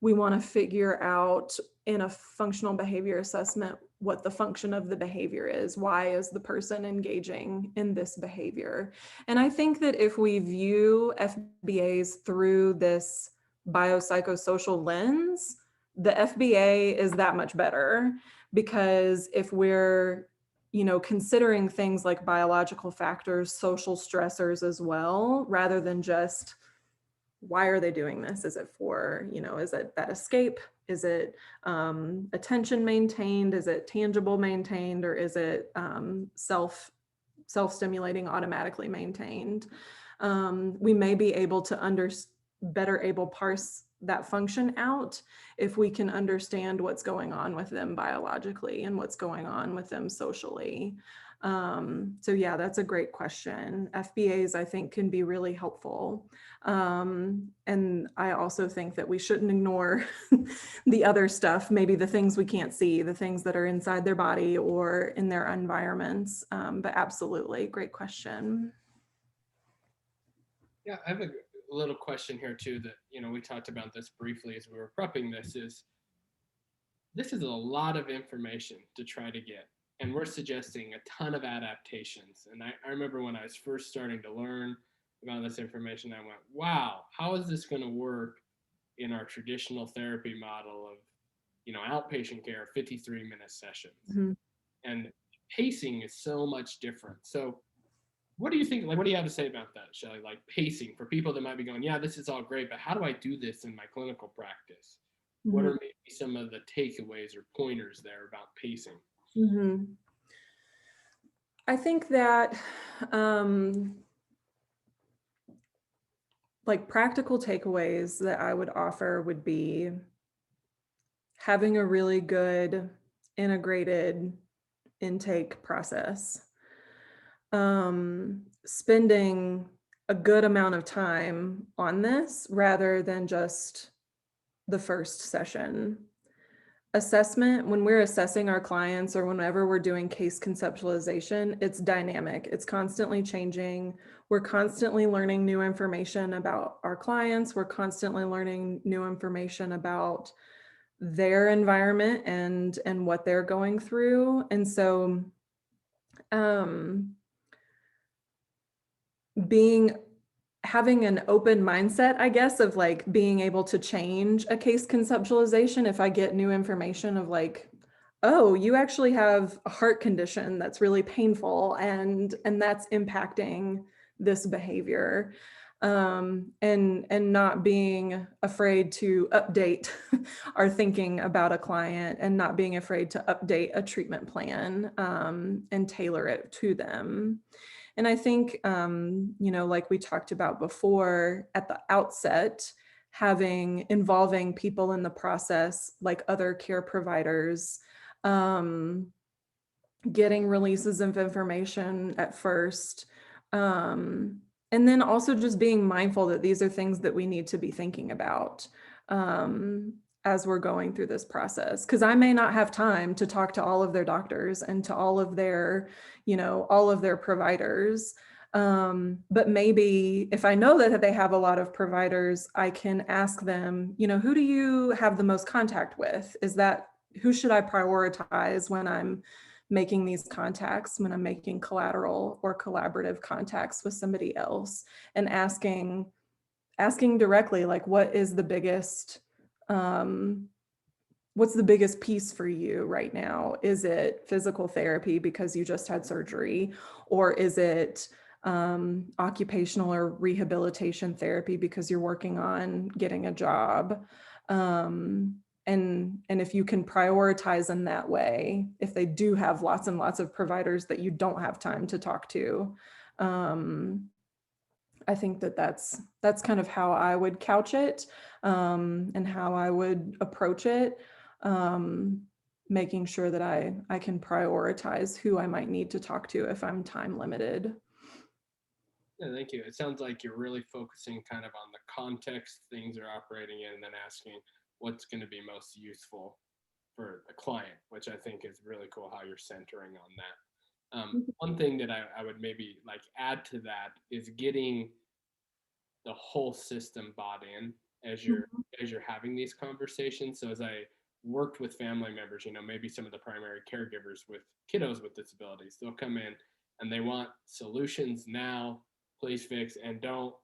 We want to figure out in a functional behavior assessment what the function of the behavior is. Why is the person engaging in this behavior? And I think that if we view FBAs through this biopsychosocial lens, the FBA is that much better, because if we're, you know, considering things like biological factors, social stressors as well, rather than just why are they doing this? Is it for, you know, is it that escape? Is it attention maintained? Is it tangible maintained? Or is it self-stimulating automatically maintained? We may be able to better able parse that function out if we can understand what's going on with them biologically and what's going on with them socially. So yeah, that's a great question. FBAs, I think, can be really helpful. And I also think that we shouldn't ignore the other stuff, maybe the things we can't see, the things that are inside their body or in their environments. But absolutely, great question. Yeah, I have little question here too that, we talked about this briefly as we were prepping this is a lot of information to try to get. And we're suggesting a ton of adaptations. And I remember when I was first starting to learn about this information, I went, wow, how is this going to work in our traditional therapy model of, outpatient care, 53-minute sessions? Mhm. And pacing is so much different. So what do you think? Like, what do you have to say about that, Shelley? Like pacing for people that might be going, yeah, this is all great, but how do I do this in my clinical practice? What Mhm. are maybe some of the takeaways or pointers there about pacing? Mhm. I think that like practical takeaways that I would offer would be having a really good integrated intake process. Spending a good amount of time on this rather than just the first session. Assessment, when we're assessing our clients or whenever we're doing case conceptualization, it's dynamic. It's constantly changing. We're constantly learning new information about our clients. We're constantly learning new information about their environment and what they're going through. And so being having an open mindset, I guess, of like being able to change a case conceptualization if I get new information of like, oh, you actually have a heart condition that's really painful and that's impacting this behavior. And not being afraid to update our thinking about a client and not being afraid to update a treatment plan and tailor it to them. And I think, like we talked about before at the outset, involving people in the process, like other care providers, getting releases of information at first. And then also just being mindful that these are things that we need to be thinking about as we're going through this process. Because I may not have time to talk to all of their doctors and to all of their, all of their providers. But maybe if I know that they have a lot of providers, I can ask them, who do you have the most contact with? Who should I prioritize when I'm making these contacts, when I'm making collateral or collaborative contacts with somebody else, and asking directly, like, what's the biggest piece for you right now? Is it physical therapy because you just had surgery, or is it occupational or rehabilitation therapy because you're working on getting a job? And if you can prioritize in that way, if they do have lots and lots of providers that you don't have time to talk to, I think that's kind of how I would couch it, and how I would approach it, making sure that I can prioritize who I might need to talk to if I'm time limited. Yeah, thank you. It sounds like you're really focusing kind of on the context things are operating in and then asking what's going to be most useful for the client, which I think is really cool how you're centering on that. One thing that I would maybe like add to that is getting the whole system bought in as you're having these conversations. So as I worked with family members, maybe some of the primary caregivers with kiddos with disabilities, they'll come in and they want solutions now, please fix, and don't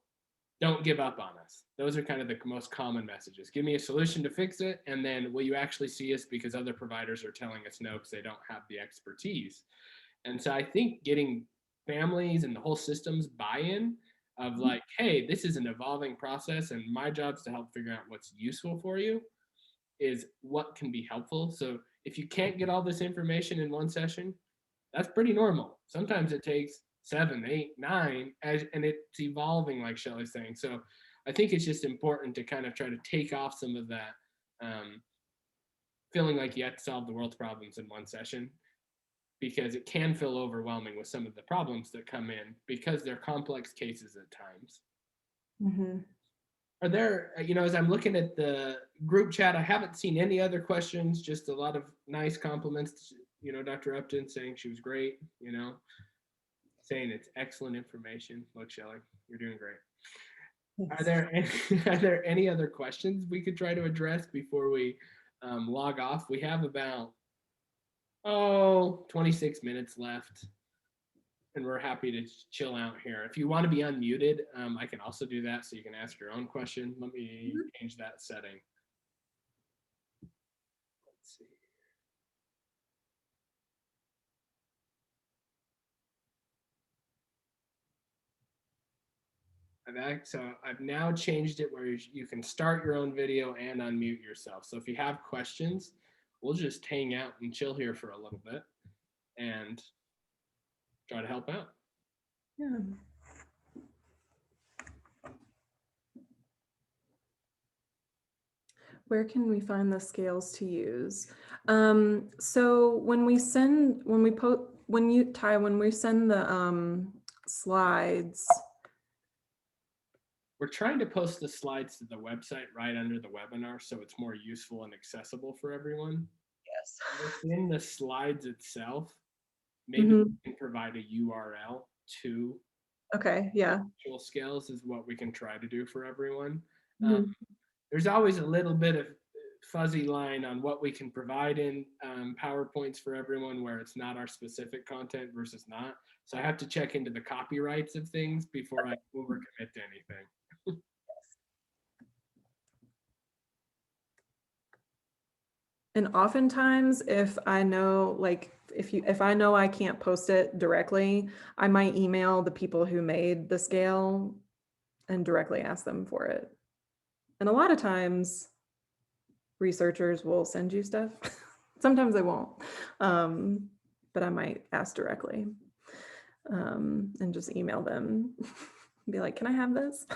give up on us. Those are kind of the most common messages. Give me a solution to fix it, and then will you actually see us because other providers are telling us no because they don't have the expertise. And so I think getting families and the whole systems buy-in of like, hey, this is an evolving process and my job is to help figure out what's useful for you is what can be helpful. So if you can't get all this information in one session, that's pretty normal. Sometimes it takes 7, 8, 9, and it's evolving, like Shelley's saying. So I think it's just important to kind of try to take off some of that feeling like you have to solve the world's problems in one session, because it can feel overwhelming with some of the problems that come in because they're complex cases at times. Mm-hmm. Are there, as I'm looking at the group chat, I haven't seen any other questions, just a lot of nice compliments, Dr. Upton saying she was great, saying it's excellent information. Look, Shelley, you're doing great. Are there any, are there any other questions we could try to address before we log off? We have about 26 minutes left, and we're happy to chill out here. If you want to be unmuted, I can also do that, so you can ask your own question. Let me change that setting. Let's see. I've now changed it where you can start your own video and unmute yourself. So if you have questions, we'll just hang out and chill here for a little bit and try to help out. Yeah. Where can we find the scales to use? So when we send the slides, We're trying to post the slides to the website right under the webinar, so it's more useful and accessible for everyone. Yes. Within the slides itself, maybe we can provide a URL to okay, yeah. actual scales is what we can try to do for everyone. Mhm. There's always a little bit of fuzzy line on what we can provide in PowerPoints for everyone where it's not our specific content versus not. So I have to check into the copyrights of things before I overcommit to anything. And oftentimes if I know, like, if I know I can't post it directly, I might email the people who made the scale and directly ask them for it. And a lot of times researchers will send you stuff. Sometimes they won't, but I might ask directly and just email them, be like, can I have this?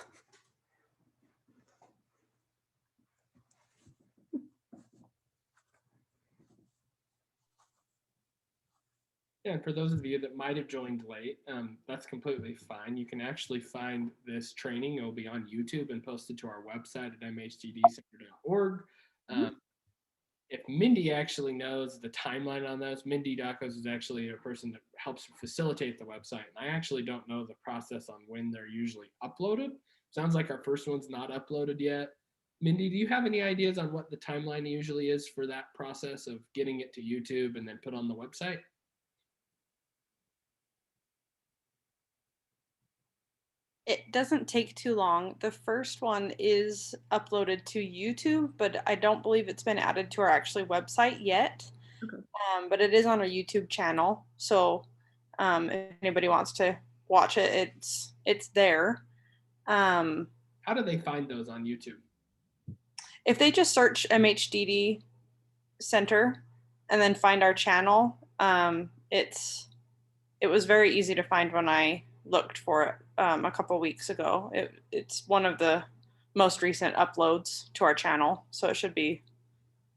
Yeah, and for those of you that might have joined late, that's completely fine. You can actually find this training. It will be on YouTube and posted to our website at mhddcenter.org. If Mindy actually knows the timeline on those, Mindy Dacos is actually a person that helps facilitate the website. And I actually don't know the process on when they're usually uploaded. Sounds like our first one's not uploaded yet. Mindy, do you have any ideas on what the timeline usually is for that process of getting it to YouTube and then put on the website? It doesn't take too long. The first one is uploaded to YouTube, but I don't believe it's been added to our actually website yet. Okay. But it is on our YouTube channel. So if anybody wants to watch it, it's there. How do they find those on YouTube? If they just search MHDD Center and then find our channel, it was very easy to find when I looked for it a couple weeks ago. It's one of the most recent uploads to our channel, so it should be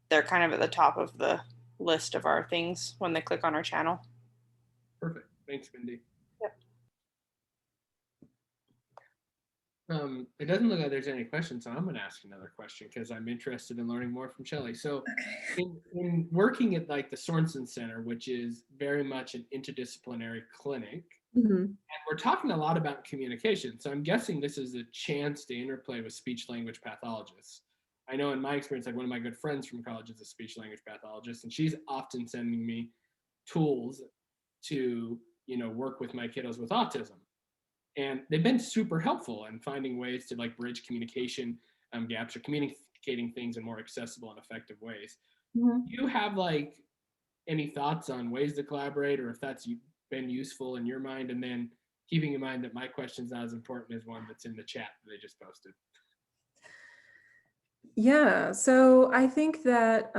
there kind of at the top of the list of our things when they click on our channel. Perfect. Thanks, Mindy. Yep. It doesn't look like there's any questions, so I'm going to ask another question because I'm interested in learning more from Shelley. So in working at like the Sorensen Center, which is very much an interdisciplinary clinic, and we're talking a lot about communication. So I'm guessing this is a chance to interplay with speech language pathologists. I know in my experience, like one of my good friends from college is a speech language pathologist, and she's often sending me tools to, work with my kiddos with autism. And they've been super helpful in finding ways to like bridge communication gaps or communicating things in more accessible and effective ways. Do you have like any thoughts on ways to collaborate, or if that's been useful in your mind? And then keeping in mind that my question's not as important as one that's in the chat that they just posted. Yeah, so I think that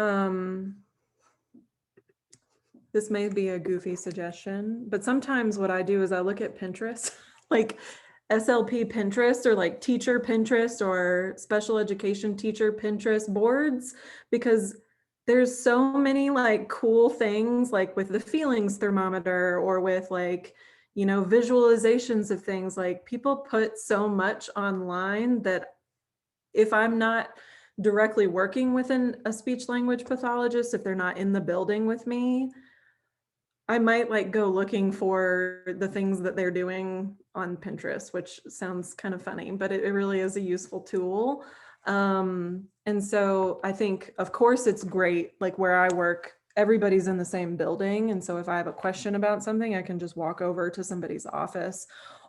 this may be a goofy suggestion, but sometimes what I do is I look at Pinterest, like SLP Pinterest or like teacher Pinterest or special education teacher Pinterest boards, because there's so many like cool things like with the feelings thermometer or with like, visualizations of things. Like people put so much online that if I'm not directly working with a speech language pathologist, if they're not in the building with me, I might like go looking for the things that they're doing on Pinterest, which sounds kind of funny, but it really is a useful tool. And so I think, of course, it's great, like where I work, everybody's in the same building. And so if I have a question about something, I can just walk over to somebody's office,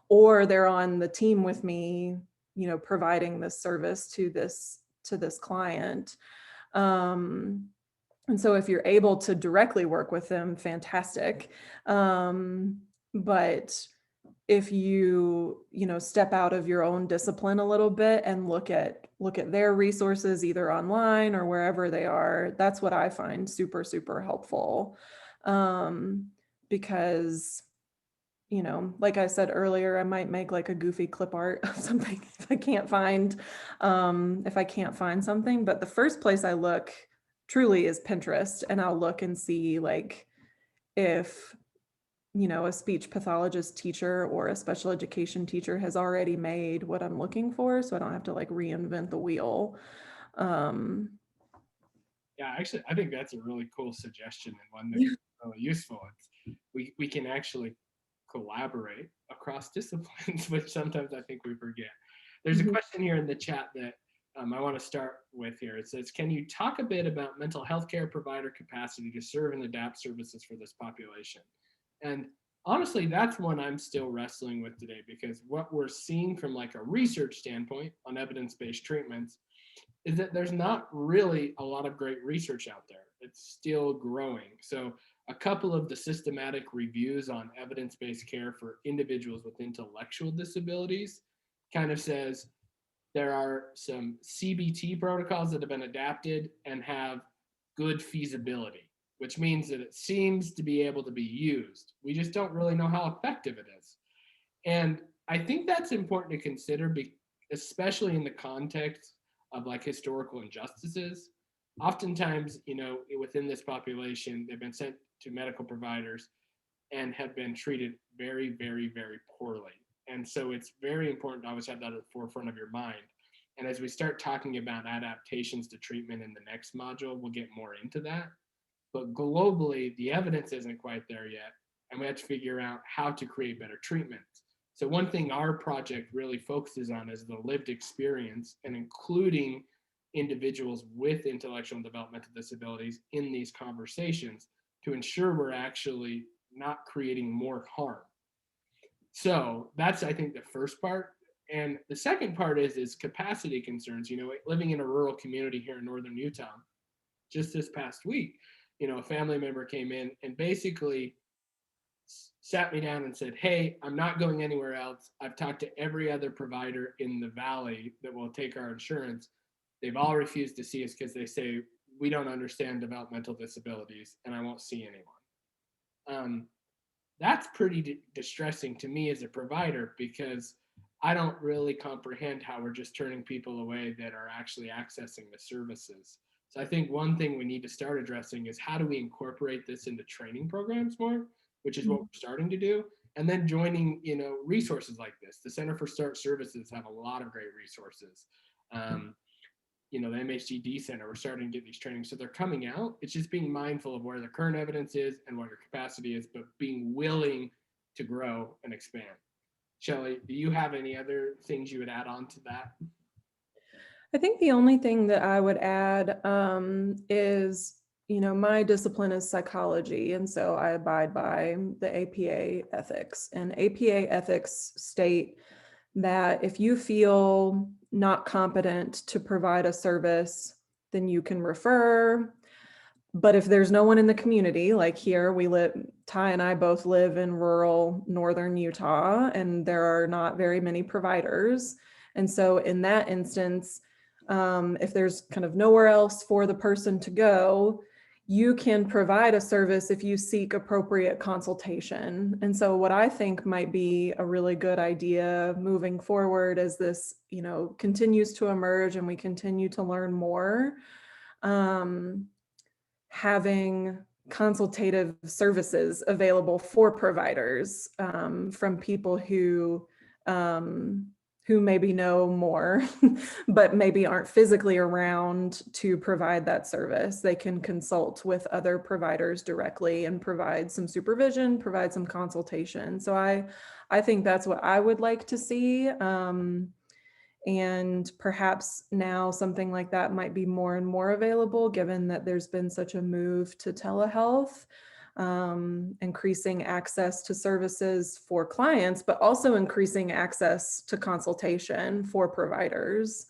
or they're on the team with me, you know, providing this service to this client. And so if you're able to directly work with them, fantastic. But if you know, step out of your own discipline a little bit and look at their resources either online or wherever they are, that's what I find super, super helpful. Because, you know, like I said earlier, I might make like a goofy clip art of something if I can't find something. But the first place I look truly is Pinterest, and I'll look and see like if, you know, a speech pathologist teacher or a special education teacher has already made what I'm looking for, so I don't have to like reinvent the wheel. Yeah, actually, I think that's a really cool suggestion and one that's really useful. We can actually collaborate across disciplines, which sometimes I think we forget. There's a question here in the chat that I want to start with here. It says, can you talk a bit about mental health care provider capacity to serve and adapt services for this population? And honestly, that's one I'm still wrestling with today, because what we're seeing from like a research standpoint on evidence-based treatments is that there's not really a lot of great research out there. It's still growing. So a couple of the systematic reviews on evidence-based care for individuals with intellectual disabilities kind of says there are some CBT protocols that have been adapted and have good feasibility, which means that it seems to be able to be used. We just don't really know how effective it is. And I think that's important to consider, especially in the context of like historical injustices. Oftentimes, you know, within this population, they've been sent to medical providers and have been treated very, very, very poorly. And so it's very important to always have that at the forefront of your mind. And as we start talking about adaptations to treatment in the next module, we'll get more into that. But globally, the evidence isn't quite there yet, and we have to figure out how to create better treatments. So one thing our project really focuses on is the lived experience and including individuals with intellectual and developmental disabilities in these conversations to ensure we're actually not creating more harm. So that's, I think, the first part. And the second part is capacity concerns. You know, living in a rural community here in northern Utah, just this past week, you know, a family member came in and basically sat me down and said, hey, I'm not going anywhere else. I've talked to every other provider in the valley that will take our insurance. They've all refused to see us because they say, we don't understand developmental disabilities and I won't see anyone. That's pretty distressing to me as a provider, because I don't really comprehend how we're just turning people away that are actually accessing the services. So I think one thing we need to start addressing is how do we incorporate this into training programs more, which is what we're starting to do. And then joining, you know, resources like this. The Center for Start Services have a lot of great resources. You know, the MHDD Center, we're starting to get these trainings. So they're coming out. It's just being mindful of where the current evidence is and what your capacity is, but being willing to grow and expand. Shelley, do you have any other things you would add on to that? I think the only thing that I would add is, you know, my discipline is psychology, and so I abide by the APA ethics. And APA ethics state that if you feel not competent to provide a service, then you can refer. But if there's no one in the community, like here we live, Ty and I both live in rural northern Utah, and there are not very many providers. And so in that instance, if there's kind of nowhere else for the person to go, you can provide a service if you seek appropriate consultation. And so what I think might be a really good idea moving forward as this, you know, continues to emerge and we continue to learn more, having consultative services available for providers from people who who maybe know more, but maybe aren't physically around to provide that service. They can consult with other providers directly and provide some supervision, provide some consultation. So I think that's what I would like to see. And perhaps now something like that might be more and more available, given that there's been such a move to telehealth, increasing access to services for clients, but also increasing access to consultation for providers.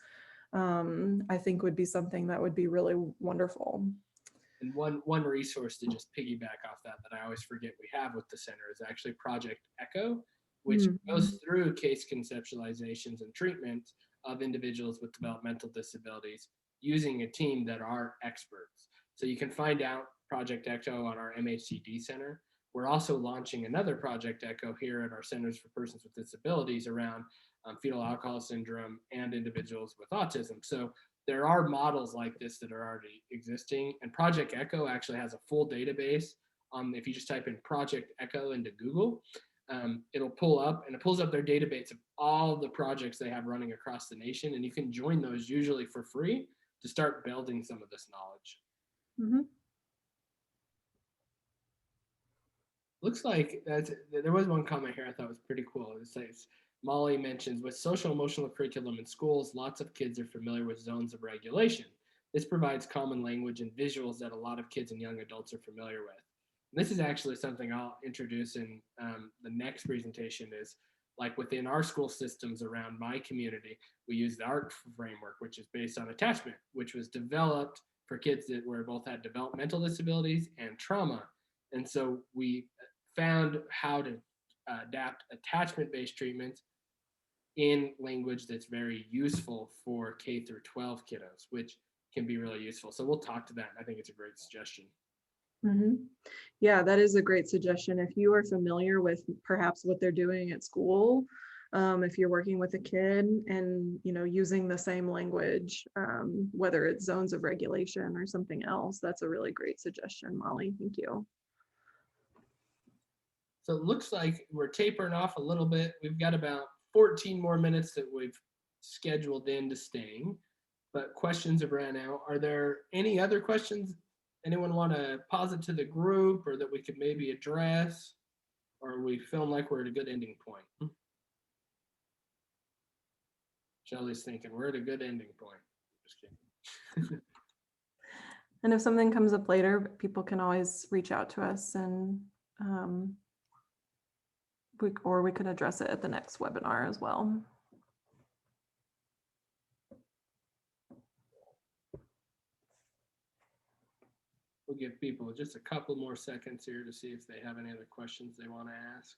I think would be something that would be really wonderful. And one resource to just piggyback off that I always forget we have with the center is actually Project Echo, which goes through case conceptualizations and treatment of individuals with developmental disabilities using a team that are experts. So you can find out Project Echo on our MHDD Center. We're also launching another Project Echo here at our Centers for Persons with Disabilities around fetal alcohol syndrome and individuals with autism. So there are models like this that are already existing, and Project Echo actually has a full database. If you just type in Project Echo into Google, it'll pull up, and it pulls up their database of all the projects they have running across the nation, and you can join those usually for free to start building some of this knowledge. Looks like there was one comment here I thought was pretty cool. It says, Molly mentions, with social emotional curriculum in schools, lots of kids are familiar with zones of regulation. This provides common language and visuals that a lot of kids and young adults are familiar with. And this is actually something I'll introduce in the next presentation is, like within our school systems around my community, we use the ARC framework, which is based on attachment, which was developed for kids that both had developmental disabilities and trauma. And so we found how to adapt attachment-based treatments in language that's very useful for K through 12 kiddos, which can be really useful. So we'll talk to that. I think it's a great suggestion. Yeah, that is a great suggestion. If you are familiar with perhaps what they're doing at school, if you're working with a kid and using the same language, whether it's zones of regulation or something else, that's a really great suggestion, Molly. Thank you. So it looks like we're tapering off a little bit. We've got about 14 more minutes that we've scheduled into staying, but questions have ran out. Are there any other questions anyone want to posit to the group, or that we could maybe address, or are we feeling like we're at a good ending point? Shelly's thinking we're at a good ending point. Just kidding. And if something comes up later, people can always reach out to us, and we could address it at the next webinar as well. We'll give people just a couple more seconds here to see if they have any other questions they want to ask.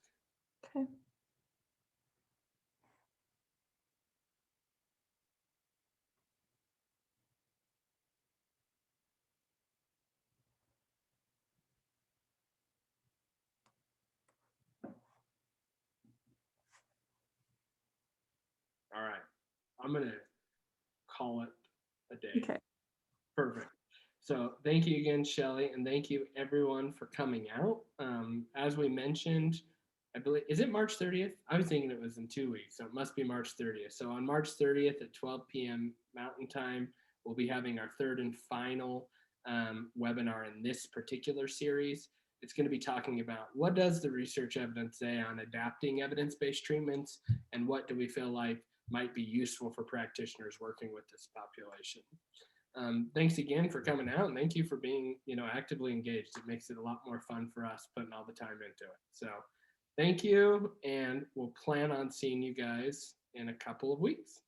Okay. All right, I'm gonna call it a day. Okay. Perfect. So thank you again, Shelly, and thank you everyone for coming out. As we mentioned, I believe, is it March 30th? I was thinking it was in 2 weeks, so it must be March 30th. So on March 30th at 12 p.m. Mountain Time, we'll be having our third and final webinar in this particular series. It's going to be talking about what does the research evidence say on adapting evidence-based treatments, and what do we feel like might be useful for practitioners working with this population. Thanks again for coming out, and thank you for being, actively engaged. It makes it a lot more fun for us putting all the time into it. So thank you, and we'll plan on seeing you guys in a couple of weeks.